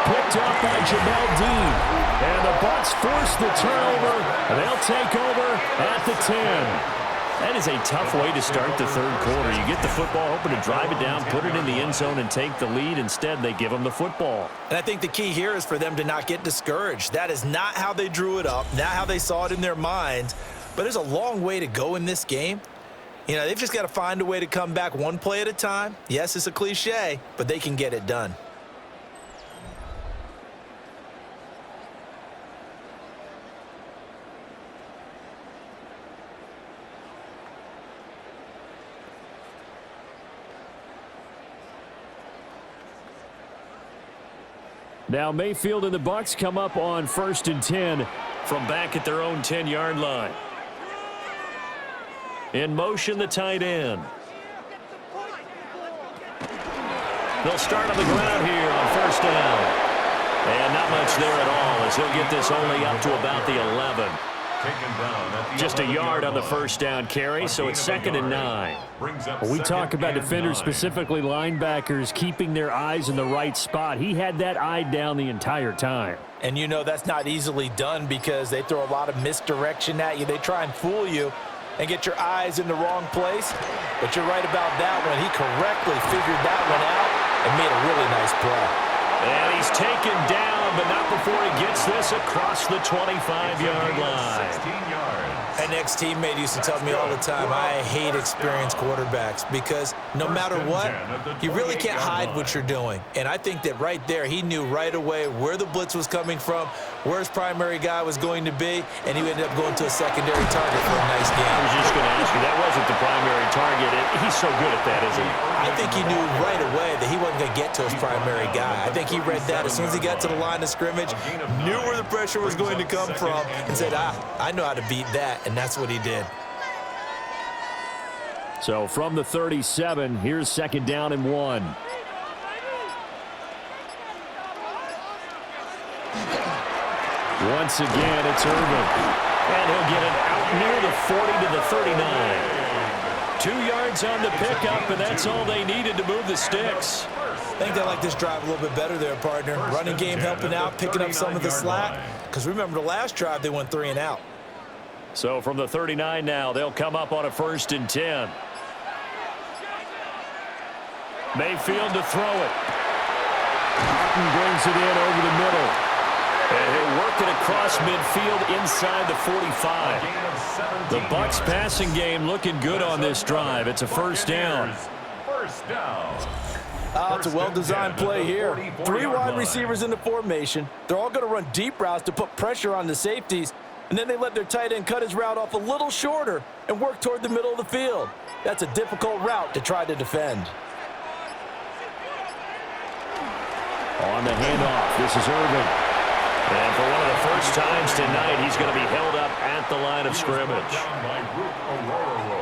Picked off by Jamel Dean. And the Bucs force the turnover. They'll take over at the 10. That is a tough way to start the 3rd quarter. You get the football, hoping to drive it down, put it in the end zone, and take the lead. Instead, they give them the football. And I think the key here is for them to not get discouraged. That is not how they drew it up, not how they saw it in their minds. But there's a long way to go in this game. You know, they've just got to find a way to come back one play at a time. Yes, it's a cliche, but they can get it done. Now Mayfield and the Bucs come up on 1st and 10 from back at their own 10-yard line. In motion, the tight end. They'll start on the ground here on 1st down. And not much there at all as he'll get this only up to about the 11. Just a yard on the 1st down carry, so it's 2nd and 9. We talk about defenders, specifically linebackers, keeping their eyes in the right spot. He had that eye down the entire time. And you know that's not easily done because they throw a lot of misdirection at you. They try and fool you and get your eyes in the wrong place. But you're right about that one. He correctly figured that one out and made a really nice play. And he's taken down, but not before he gets this across the 25-yard line. 16 yards. An ex-teammate used to tell me all the time, I hate experienced quarterbacks because no matter what, you really can't hide what you're doing. And I think that right there, he knew right away where the blitz was coming from, where his primary guy was going to be, and he ended up going to a secondary target for a nice game. I was just going to ask you, that wasn't the primary target. He's so good at that, isn't he? I think he knew right away that he wasn't going to get to his primary guy. I think he read that as soon as he got to the line of scrimmage, knew where the pressure was going to come from, and said, I know how to beat that. And that's what he did. So from the 37, here's 2nd down and 1. Once again, it's Irvin. And he'll get it out near the 40 to the 39. 2 yards on the pickup, and that's all they needed to move the sticks. I think they like this drive a little bit better there, partner. Running game helping out, picking up some of the slack. Because remember, the last drive, they went 3 and out. So from the 39 now, they'll come up on a 1st and 10. Mayfield to throw it. Martin brings it in over the middle. And he'll work it across midfield inside the 45. The Bucs passing game looking good on this drive. It's a 1st down. First down. It's a well-designed play here. 3 wide receivers in the formation. They're all going to run deep routes to put pressure on the safeties. And then they let their tight end cut his route off a little shorter and work toward the middle of the field. That's a difficult route to try to defend. On the handoff, this is Irvin. And for one of the first times tonight, he's going to be held up at the line of scrimmage.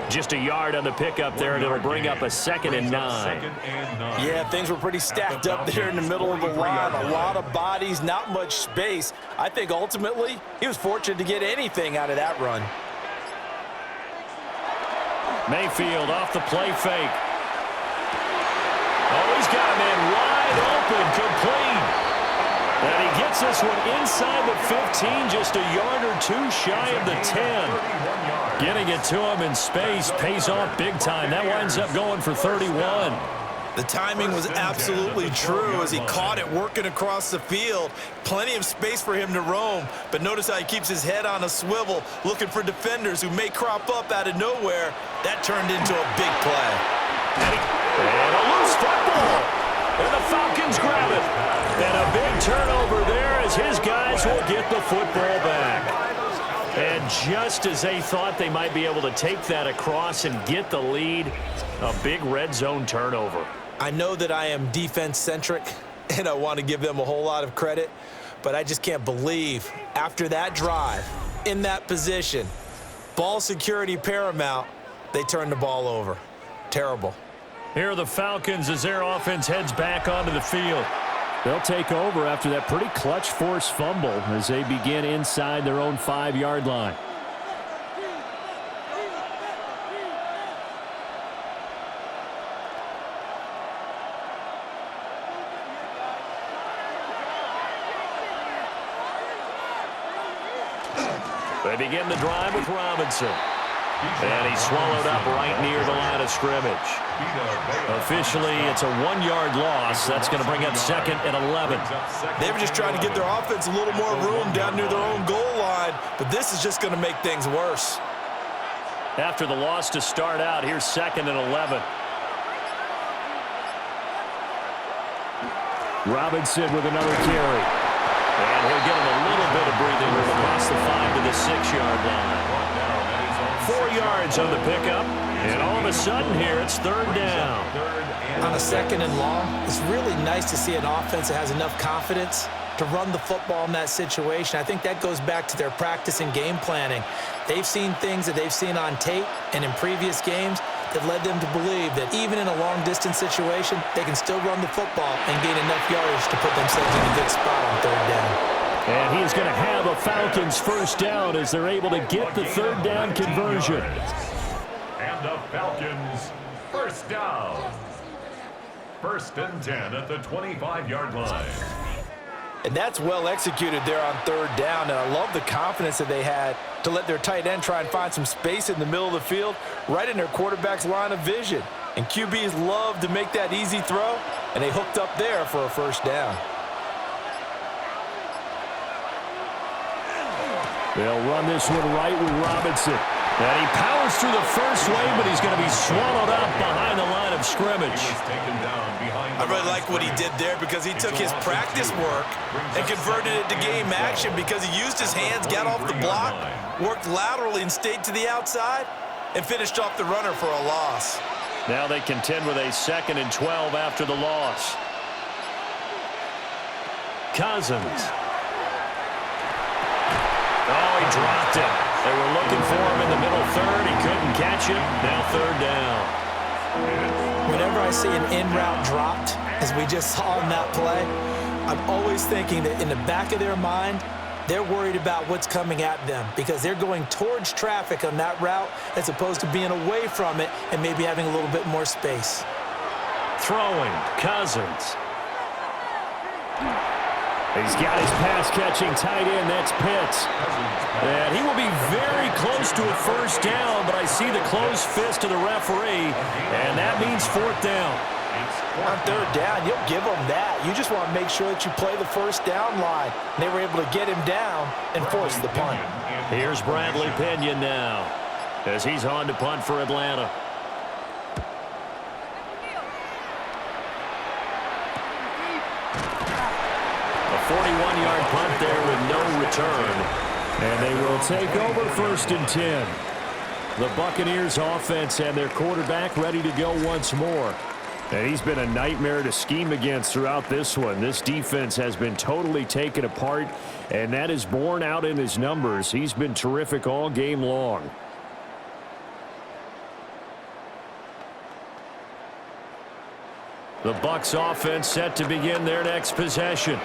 Just a yard on the pickup there, and it'll bring up a 2nd and 9. Yeah, things were pretty stacked up there in the middle of the line. A lot of bodies, not much space. I think ultimately he was fortunate to get anything out of that run. Mayfield off the play fake. Oh, he's got a man wide open, complete. And he gets this one inside the 15, just a yard or 2 shy of the 10. Getting it to him in space pays off big time. That winds up going for 31. The timing was absolutely true as he caught it working across the field. Plenty of space for him to roam, but notice how he keeps his head on a swivel, looking for defenders who may crop up out of nowhere. That turned into a big play. And a loose football. And the Falcons grab it. And a big turnover there as his guys will get the football back. And just as they thought they might be able to take that across and get the lead, a big red zone turnover. I know that I am defense-centric, and I want to give them a whole lot of credit, but I just can't believe after that drive, in that position, ball security paramount, they turned the ball over. Terrible. Here are the Falcons as their offense heads back onto the field. They'll take over after that pretty clutch force fumble as they begin inside their own 5-yard line. They begin the drive with Robinson. And he's swallowed up right near the line of scrimmage. Officially, it's a 1-yard loss. That's going to bring up 2nd and 11. They were just trying to get their offense a little more room down near their own goal line, but this is just going to make things worse. After the loss to start out, here's 2nd and 11. Robinson with another carry. And he'll get him a little bit of breathing room across the 5 to the 6-yard line. 4 yards on the pickup, and all of a sudden here it's 3rd down. On a 2nd and long, it's really nice to see an offense that has enough confidence to run the football in that situation. I think that goes back to their practice and game planning. They've seen things that they've seen on tape and in previous games that led them to believe that even in a long-distance situation, they can still run the football and gain enough yardage to put themselves in a good spot on 3rd down. And he's going to have a Falcons 1st down as they're able to get the 3rd down conversion. And the Falcons 1st down. 1st and 10 at the 25-yard line. And that's well executed there on 3rd down, and I love the confidence that they had to let their tight end try and find some space in the middle of the field, right in their quarterback's line of vision. And QBs love to make that easy throw, and they hooked up there for a 1st down. They'll run this one right with Robinson. And he powers through the first wave, but he's going to be swallowed up behind the line of scrimmage. I really like what he did there because he took his practice work and converted it to game action because he used his hands, got off the block, worked laterally and stayed to the outside, and finished off the runner for a loss. Now they contend with a 2nd and 12 after the loss. Cousins. Oh, he dropped it. They were looking for him in the middle third. He couldn't catch it. Now 3rd down. Whenever I see an in-route dropped, as we just saw in that play, I'm always thinking that in the back of their mind, they're worried about what's coming at them because they're going towards traffic on that route as opposed to being away from it and maybe having a little bit more space. Throwing, Cousins. He's got his pass-catching tight end. That's Pitts. And he will be very close to a 1st down, but I see the closed fist of the referee, and that means 4th down. On 3rd down, you'll give them that. You just want to make sure that you play the 1st down line. They were able to get him down and force the punt. Here's Bradley Pinion now as he's on to punt for Atlanta. A 41-yard punt there with no return. And they will take over 1st and 10. The Buccaneers offense and their quarterback ready to go once more. And he's been a nightmare to scheme against throughout this one. This defense has been totally taken apart, and that is borne out in his numbers. He's been terrific all game long. The Bucs offense set to begin their next possession.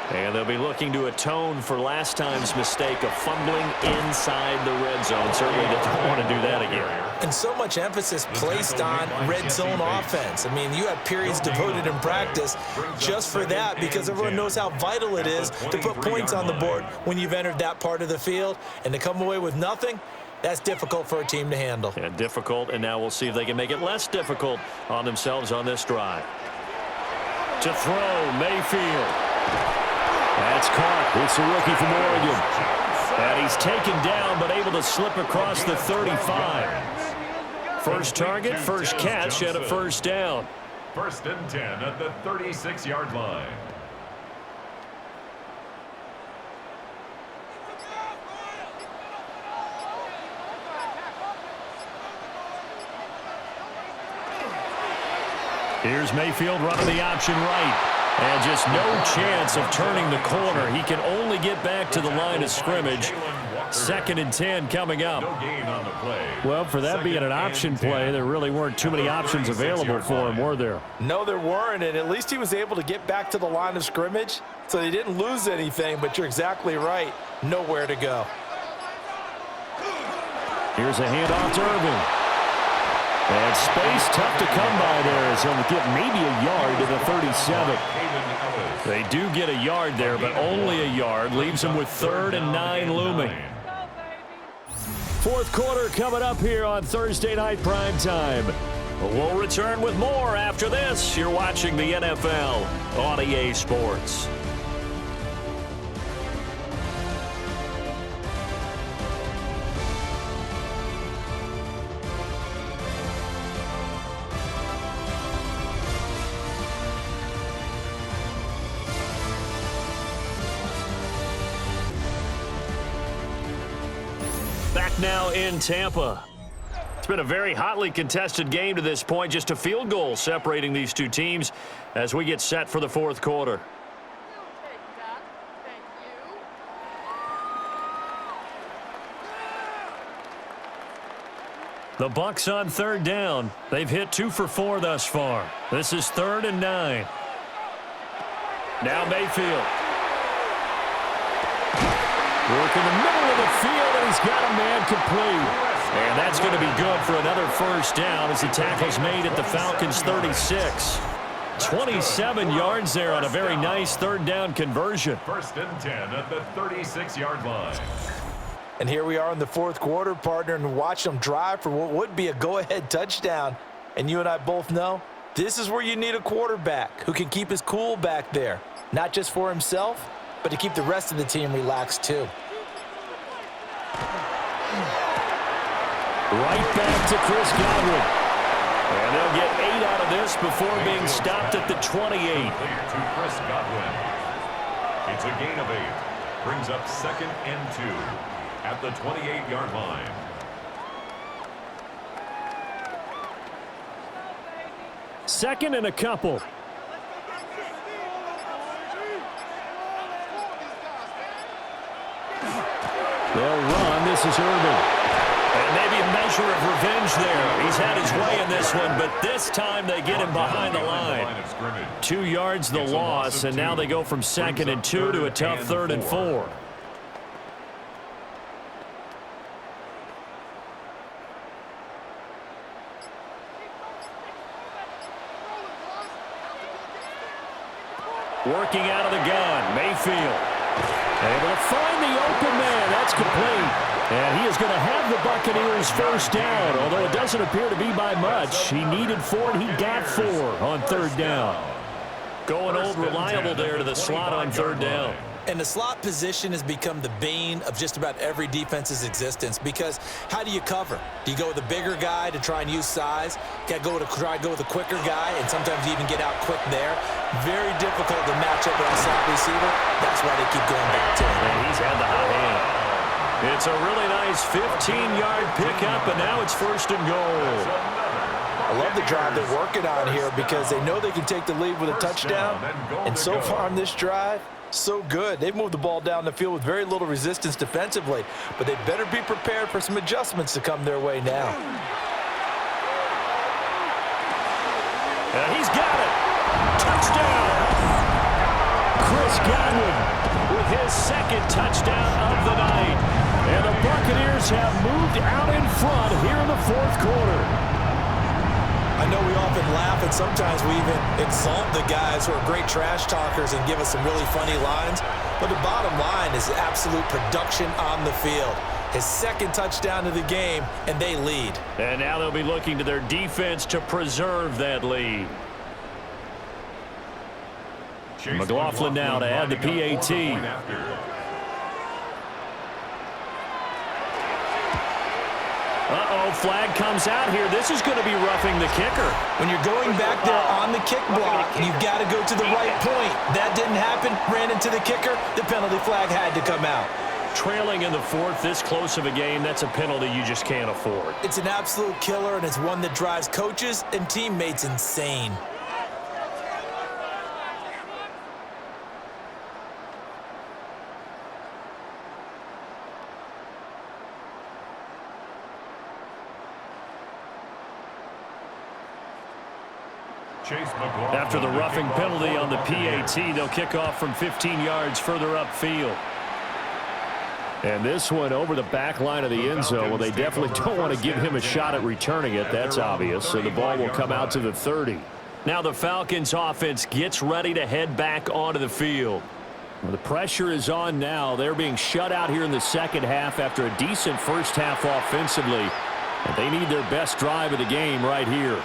And they'll be looking to atone for last time's mistake of fumbling inside the red zone. Certainly they don't want to do that again. And so much emphasis placed on red zone offense. I mean, you have periods devoted in practice just for that because everyone knows how vital it is to put points on the board when you've entered that part of the field. And to come away with nothing, that's difficult for a team to handle. Yeah, difficult, and now we'll see if they can make it less difficult on themselves on this drive. To throw, Mayfield. That's caught. It's a rookie from Oregon. And he's taken down, but able to slip across the 35. First target, first catch, and a 1st down. 1st and 10 at the 36-yard line. Here's Mayfield running the option right. And just no chance of turning the corner. He can only get back to the line of scrimmage. 2nd and 10 coming up. Well, for that being an option play, there really weren't too many options available for him, were there? No, there weren't, and at least he was able to get back to the line of scrimmage, so they didn't lose anything, but you're exactly right. Nowhere to go. Here's a handoff to Irvin. And space tough to come by there as he'll get maybe a yard to the 37. They do get a yard there, but only a yard. Leaves them with 3rd and 9 looming. 4th quarter coming up here on Thursday Night Primetime. We'll return with more after this. You're watching the NFL on EA Sports. Back now in Tampa. It's been a very hotly contested game to this point. Just a field goal separating these two teams as we get set for the 4th quarter. The Bucs on 3rd down. They've hit 2 for 4 thus far. This is 3rd and 9. Now Mayfield. Work in the middle of the field, and he's got a man complete. And that's going to be good for another 1st down as the tackle's made at the Falcons' 36. 27 yards there on a very nice 3rd down conversion. 1st and 10 at the 36-yard line. And here we are in the 4th quarter, partner, and watch them drive for what would be a go-ahead touchdown. And you and I both know this is where you need a quarterback who can keep his cool back there, not just for himself, but to keep the rest of the team relaxed too. Right back to Chris Godwin. And they'll get 8 out of this before being stopped at the 28. To Chris Godwin. It's a gain of 8. Brings up 2nd and 2 at the 28-yard line. Second and a couple. They'll run. This is Irvin. And maybe a measure of revenge there. He's had his way in this one, but this time they get him behind the line. 2 yards the loss, and now they go from 2nd and 2 to a tough 3rd and 4. Working out of the gun, Mayfield. Able to find the open man. That's complete. And he is going to have the Buccaneers first down, although it doesn't appear to be by much. He needed 4, and he got 4 on 3rd down. Going old reliable there to the slot on 3rd down. And the slot position has become the bane of just about every defense's existence, because how do you cover? Do you go with a bigger guy to try and use size? Got to try to go with a quicker guy, and sometimes you even get out quick there. Very difficult to match up with a slot receiver. That's why they keep going back to him. And he's had the hot hand. It's a really nice 15-yard pickup, and now it's 1st and goal. I love the drive they're working on here because they know they can take the lead with a touchdown. And so far on this drive, so good. They've moved the ball down the field with very little resistance defensively, but they better be prepared for some adjustments to come their way now. And he's got it. Touchdown. Chris Godwin with his 2nd touchdown of the night. And the Buccaneers have moved out in front here in the 4th quarter. I know we often laugh, and sometimes we even exalt the guys who are great trash talkers and give us some really funny lines. But the bottom line is absolute production on the field. His 2nd touchdown of the game, and they lead. And now they'll be looking to their defense to preserve that lead. McLaughlin now to add the PAT. Uh-oh, flag comes out here. This is going to be roughing the kicker. When you're going back there on the kick block, you've got to go to the right point. That didn't happen. Ran into the kicker. The penalty flag had to come out. Trailing in the 4th, this close of a game, that's a penalty you just can't afford. It's an absolute killer, and it's one that drives coaches and teammates insane. After the roughing penalty on the PAT, they'll kick off from 15 yards further upfield. And this one over the back line of the end zone. Well, they definitely don't want to give him a shot at returning it. That's obvious. So the ball will come out to the 30. Now the Falcons offense gets ready to head back onto the field. Well, the pressure is on now. They're being shut out here in the 2nd half after a decent first half offensively. And they need their best drive of the game right here.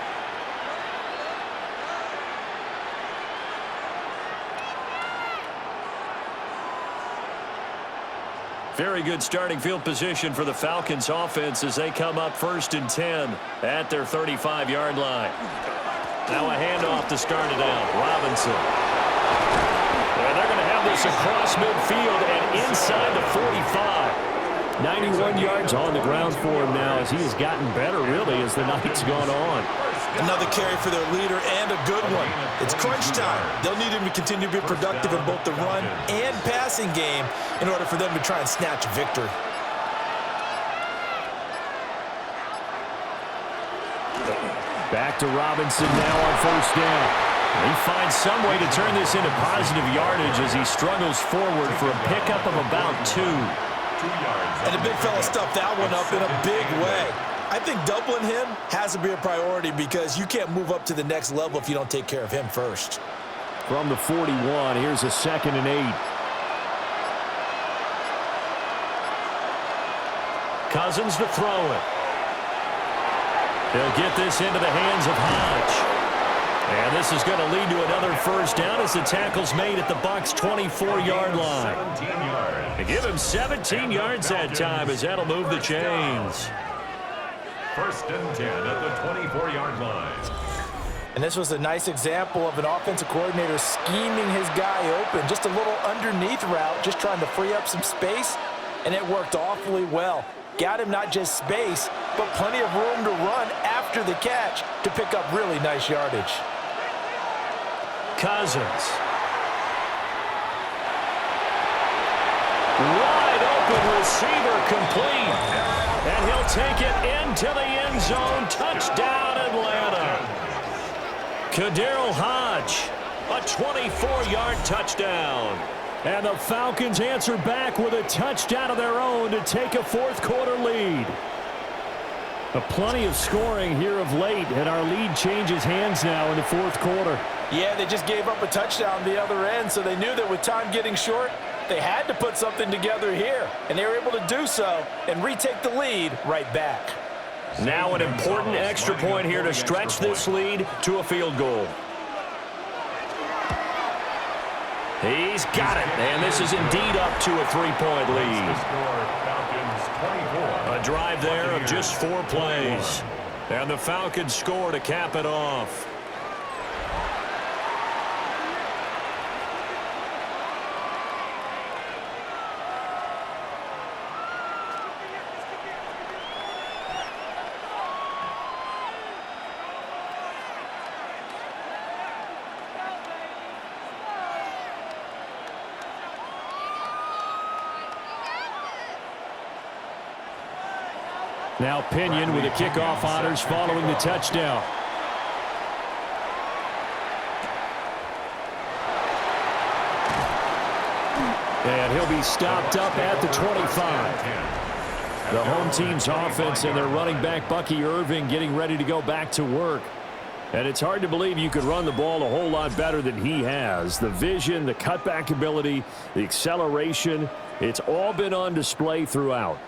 Very good starting field position for the Falcons offense as they come up 1st and 10 at their 35-yard line. Now a handoff to start it out. Robinson. And they're going to have this across midfield and inside the 45. 91 yards on the ground for him now as he has gotten better, really, as the night's gone on. Another carry for their leader and a good one. It's crunch time. They'll need him to continue to be productive in both the run and passing game in order for them to try and snatch a victory. Back to Robinson now on 1st down. He finds some way to turn this into positive yardage as he struggles forward for a pickup of about 2. And the big fella stuffed that one up in a big way. I think doubling him has to be a priority because you can't move up to the next level if you don't take care of him first. From the 41, here's a 2nd and 8. Cousins to throw it. They'll get this into the hands of Hodge. And this is going to lead to another first down as the tackle's made at the Bucs' 24-yard line. 17 yards. They give him 17 yards that time as that'll move the chains. First and 10 at the 24-yard line. And this was a nice example of an offensive coordinator scheming his guy open. Just a little underneath route, just trying to free up some space, and it worked awfully well. Got him not just space, but plenty of room to run after the catch to pick up really nice yardage. Cousins. Wide open receiver complete. And he'll take it into the end zone. Touchdown, Atlanta. Daryl Hodge, a 24-yard touchdown. And the Falcons answer back with a touchdown of their own to take a fourth-quarter lead. Plenty of scoring here of late, and our lead changes hands now in the fourth quarter. Yeah, they just gave up a touchdown the other end, so they knew that with time getting short, they had to put something together here, and they were able to do so and retake the lead right back. Now an important extra point here to stretch this lead to a field goal. He's got it, and this is indeed up to a 3-point lead. A drive there of just 4 plays. And the Falcons score to cap it off. Now Pinion with the kickoff honors following the touchdown. And he'll be stopped up at the 25. The home team's offense and their running back Bucky Irving getting ready to go back to work. And it's hard to believe you could run the ball a whole lot better than he has. The vision, the cutback ability, the acceleration, it's all been on display throughout.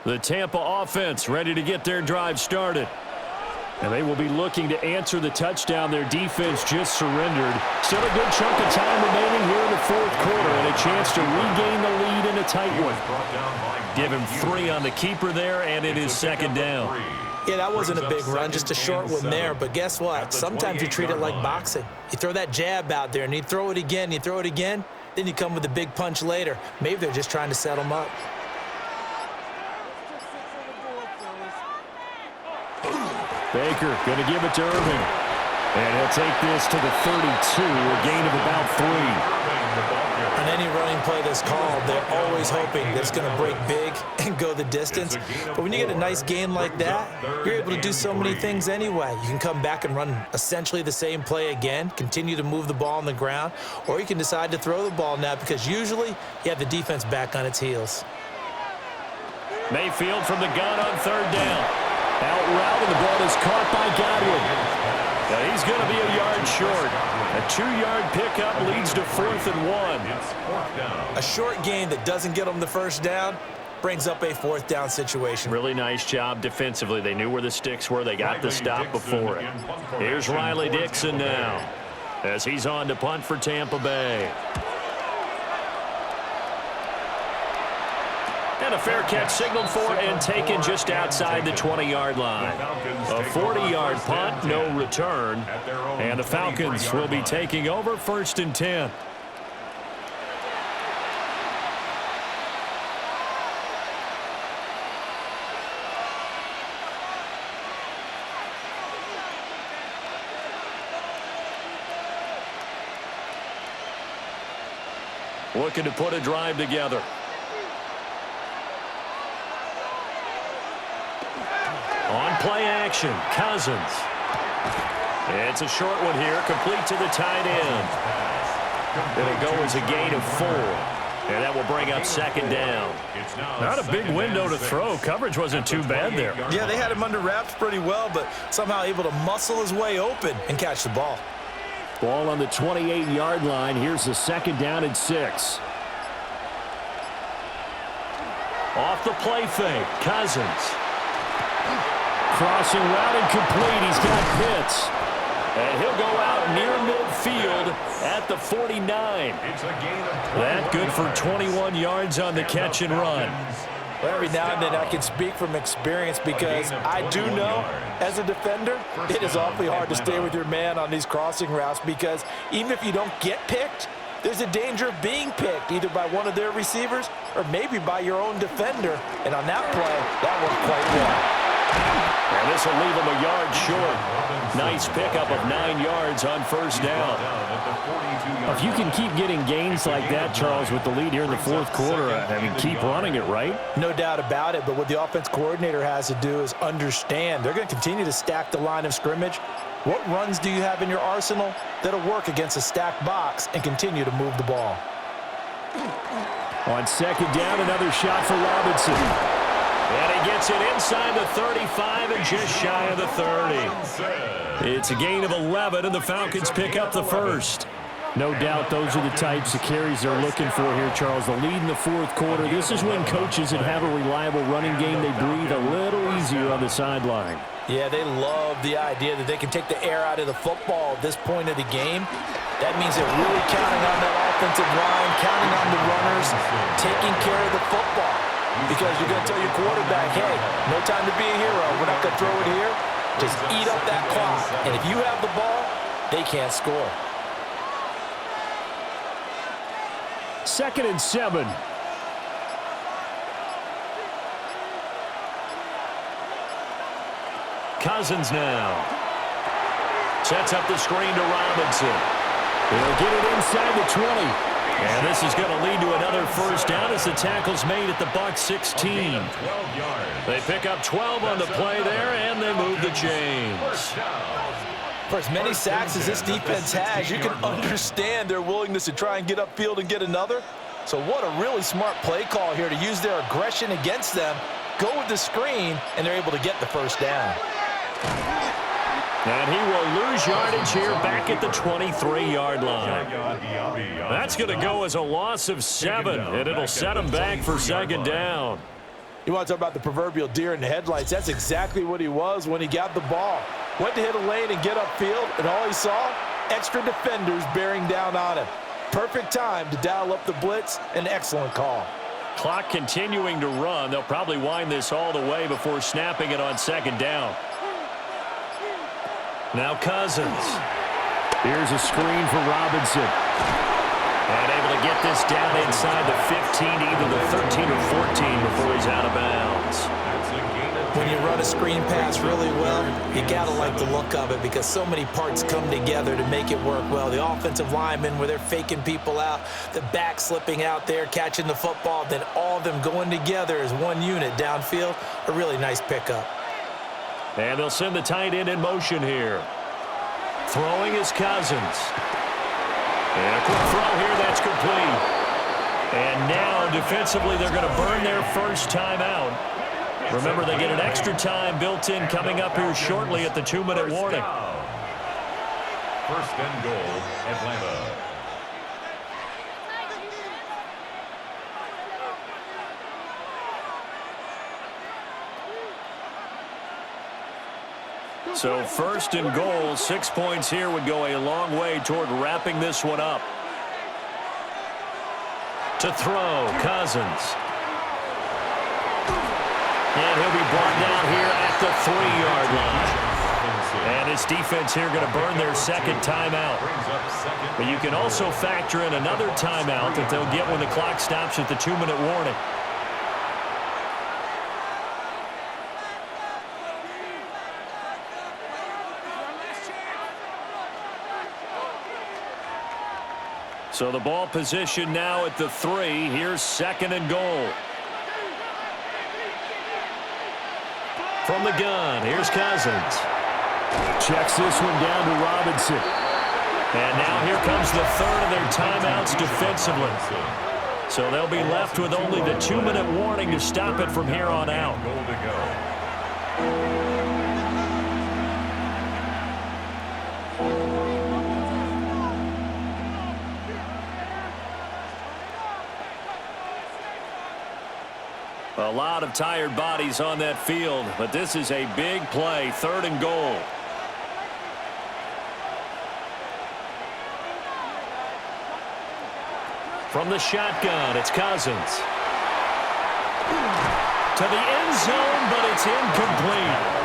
The Tampa offense ready to get their drive started. And they will be looking to answer the touchdown their defense just surrendered. Still a good chunk of time remaining here in the fourth quarter and a chance to regain the lead in a tight one. Give him 3 on the keeper there, and it is second down. Yeah, that wasn't a big run, just a short one there. But guess what? Sometimes you treat it like boxing. You throw that jab out there, and you throw it again, then you come with a big punch later. Maybe they're just trying to set them up. Baker going to give it to Irving. And he'll take this to the 32, a gain of about 3. On any running play that's called, they're always hoping that it's going to break big and go the distance. But when you get a nice gain like that, you're able to do so many things anyway. You can come back and run essentially the same play again, continue to move the ball on the ground, or you can decide to throw the ball now because usually you have the defense back on its heels. Mayfield from the gun on third down. Out route, and the ball is caught by Godwin. Now he's going to be a yard short. A 2-yard pickup leads to 4th and 1. A short gain that doesn't get them the first down brings up a 4th down situation. Really nice job defensively. They knew where the sticks were. They got the stop before it. Here's Riley Dixon now as he's on to punt for Tampa Bay. And a fair catch signaled for and taken just outside the 20-yard line. A 40-yard punt, no return. And the Falcons will be taking over 1st and 10. Looking to put a drive together. On play action, Cousins. It's a short one here, complete to the tight end. It'll go as a gain of 4. And that will bring up 2nd down. Not a big window to throw. Coverage wasn't too bad there. Yeah, they had him under wraps pretty well, but somehow able to muscle his way open and catch the ball. Ball on the 28-yard line. Here's the 2nd down and 6. Off the play fake, Cousins. Crossing route incomplete. He's got Pitts. And he'll go out near midfield at the 49. That good for 21 yards on the catch and run. Well, every now and then I can speak from experience because I do know as a defender it is awfully hard to stay with your man on these crossing routes because even if you don't get picked, there's a danger of being picked either by one of their receivers or maybe by your own defender. And on that play, that worked quite well. And this will leave him a yard short. Nice pickup of 9 yards on first down. If you can keep getting gains like that, Charles, with the lead here in the fourth quarter, I mean, keep running it, right? No doubt about it, but what the offense coordinator has to do is understand. They're going to continue to stack the line of scrimmage. What runs do you have in your arsenal that'll work against a stacked box and continue to move the ball? On second down, another shot for Robinson. And he gets it inside the 35 and just shy of the 30. It's a gain of 11, and the Falcons pick up the first. No doubt those are the types of carries they're looking for here, Charles. The lead in the fourth quarter. This is when coaches that have a reliable running game, they breathe a little easier on the sideline. Yeah, they love the idea that they can take the air out of the football at this point of the game. That means they're really counting on that offensive line, counting on the runners, taking care of the football. Because you're going to tell your quarterback, hey, no time to be a hero. We're not going to throw it here. Just eat up that clock. And if you have the ball, they can't score. 2nd and 7. Cousins now. Sets up the screen to Robinson. He'll get it inside the 20. And this is going to lead to another first down as the tackle's made at the Bucs 16. They pick up 12 on the play there, and they move the chains. For as many sacks as this defense has, you can understand their willingness to try and get upfield and get another. So what a really smart play call here to use their aggression against them, go with the screen, and they're able to get the first down. And he will lose yardage here back at the 23-yard line. That's going to go as a loss of 7, and it'll set him back for second down. You want to talk about the proverbial deer in the headlights? That's exactly what he was when he got the ball. Went to hit a lane and get upfield, and all he saw, extra defenders bearing down on him. Perfect time to dial up the blitz. An excellent call. Clock continuing to run. They'll probably wind this all the way before snapping it on second down. Now Cousins. Here's a screen for Robinson. And able to get this down inside the 15, either the 13 or 14 before he's out of bounds. When you run a screen pass really well, you got to like the look of it because so many parts come together to make it work well. The offensive linemen, where they're faking people out, the back slipping out there, catching the football, then all of them going together as one unit downfield. A really nice pickup. And they'll send the tight end in motion here. Throwing is Cousins. And a quick throw here, that's complete. And now, defensively, they're going to burn their first timeout. Remember, they get an extra time built in coming up here shortly at the 2-minute warning. First and goal, Atlanta. So first and goal, 6 points here would go a long way toward wrapping this one up. To throw, Cousins. And he'll be brought down here at the 3-yard line. And his defense here going to burn their second timeout. But you can also factor in another timeout that they'll get when the clock stops at the 2-minute warning. So the ball position now at the 3. Here's second and goal. From the gun, here's Cousins. Checks this one down to Robinson. And now here comes the third of their timeouts defensively. So they'll be left with only the 2-minute warning to stop it from here on out. A lot of tired bodies on that field, but this is a big play, 3rd and goal. From the shotgun, it's Cousins. To the end zone, but it's incomplete.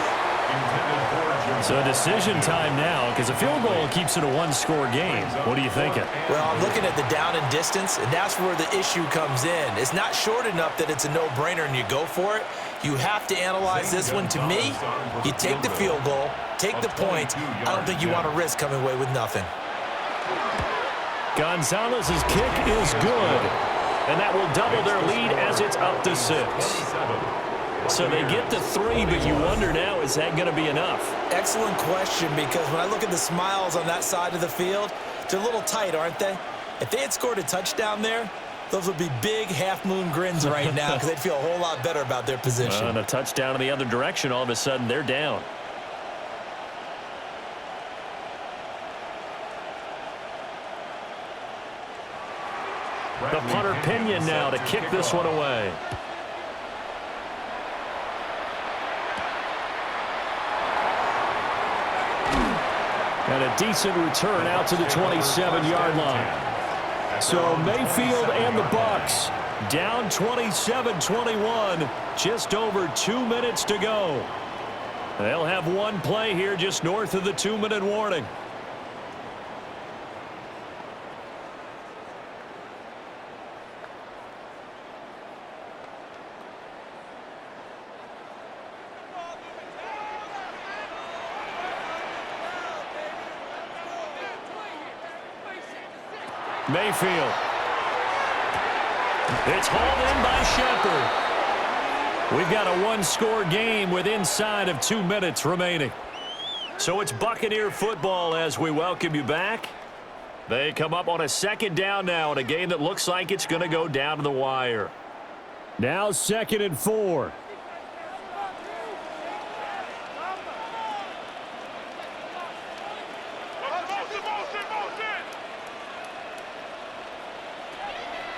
So decision time now, because a field goal keeps it a 1-score game. What are you thinking? Well, I'm looking at the down and distance, and that's where the issue comes in. It's not short enough that it's a no-brainer and you go for it. You have to analyze this one. To me, you take the field goal, take the points. I don't think you want to risk coming away with nothing. Gonzalez's kick is good, and that will double their lead as it's up to 6. So they get to 3, but you wonder now, is that going to be enough? Excellent question, because when I look at the smiles on that side of the field, they're a little tight, aren't they? If they had scored a touchdown there, those would be big half-moon grins right now because they'd feel a whole lot better about their position. And a touchdown in the other direction, all of a sudden they're down. The punter Pinion now to kick this one away. And a decent return out to the 27-yard line. So Mayfield and the Bucs down 27-21, just over 2 minutes to go. They'll have one play here just north of the 2-minute warning. Mayfield. It's hauled in by Shepard. We've got a 1-score game with inside of 2 minutes remaining. So it's Buccaneer football as we welcome you back. They come up on a 2nd down now in a game that looks like it's going to go down to the wire. Now 2nd and 4.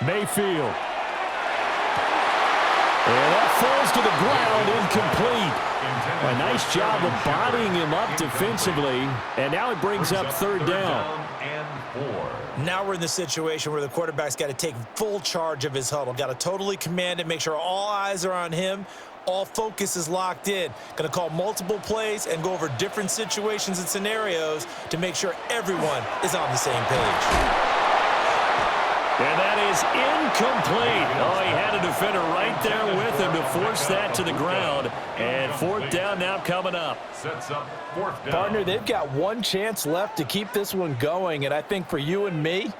Mayfield. And that falls to the ground, incomplete. A nice job of bodying him up defensively, and now it brings up 3rd down. Now we're in the situation where the quarterback's got to take full charge of his huddle. Got to totally command it, make sure all eyes are on him. All focus is locked in. Going to call multiple plays and go over different situations and scenarios to make sure everyone is on the same page. And that is incomplete. Oh, he had a defender right there with him to force that to the ground. And 4th down now coming up. Sets up 4th down. Partner, they've got one chance left to keep this one going. And I think for you and me,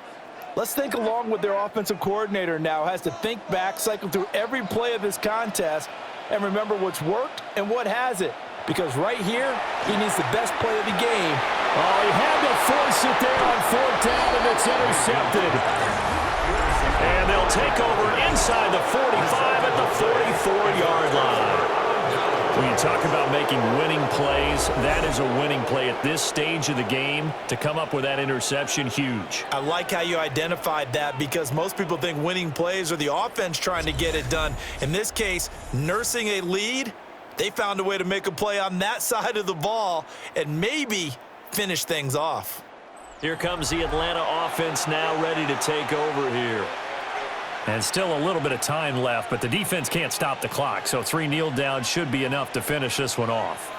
let's think along with their offensive coordinator now. Has to think back, cycle through every play of this contest, and remember what's worked and what hasn't. Because right here, he needs the best play of the game. Oh, he had to force it there on 4th down, and it's intercepted. And they'll take over inside the 45 at the 44-yard line. When you talk about making winning plays, that is a winning play at this stage of the game. To come up with that interception, huge. I like how you identified that, because most people think winning plays are the offense trying to get it done. In this case, nursing a lead, they found a way to make a play on that side of the ball and maybe finish things off. Here comes the Atlanta offense now ready to take over here. And still a little bit of time left, but the defense can't stop the clock, so 3 kneel downs should be enough to finish this one off.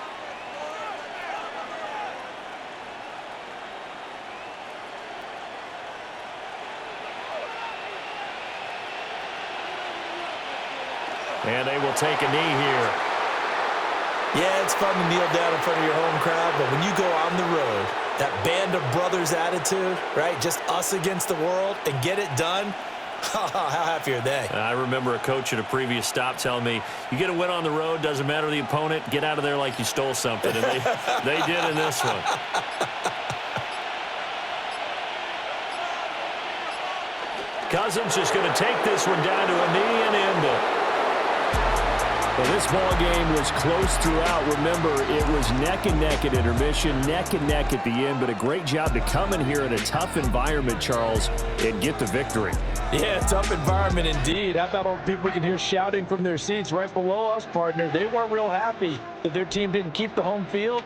And they will take a knee here. Yeah, it's fun to kneel down in front of your home crowd, but when you go on the road, that band of brothers attitude, right, just us against the world, and get it done, how happy are they? I remember a coach at a previous stop telling me, you get a win on the road, doesn't matter the opponent, get out of there like you stole something. And they did in this one. Cousins just going to take this one down to a knee and end it. Well, this ball game was close throughout. Remember, it was neck and neck at intermission, neck and neck at the end, but a great job to come in here in a tough environment, Charles, and get the victory. Yeah, tough environment indeed. How about all the people we can hear shouting from their seats right below us, partner? They weren't real happy that their team didn't keep the home field.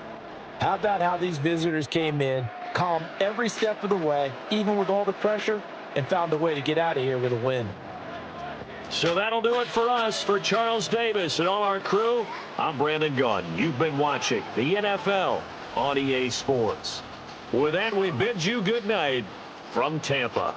How about how these visitors came in, calm every step of the way, even with all the pressure, and found a way to get out of here with a win. So that'll do it for us. For Charles Davis and all our crew, I'm Brandon Gunn. You've been watching the NFL on EA Sports. With that, we bid you good night from Tampa.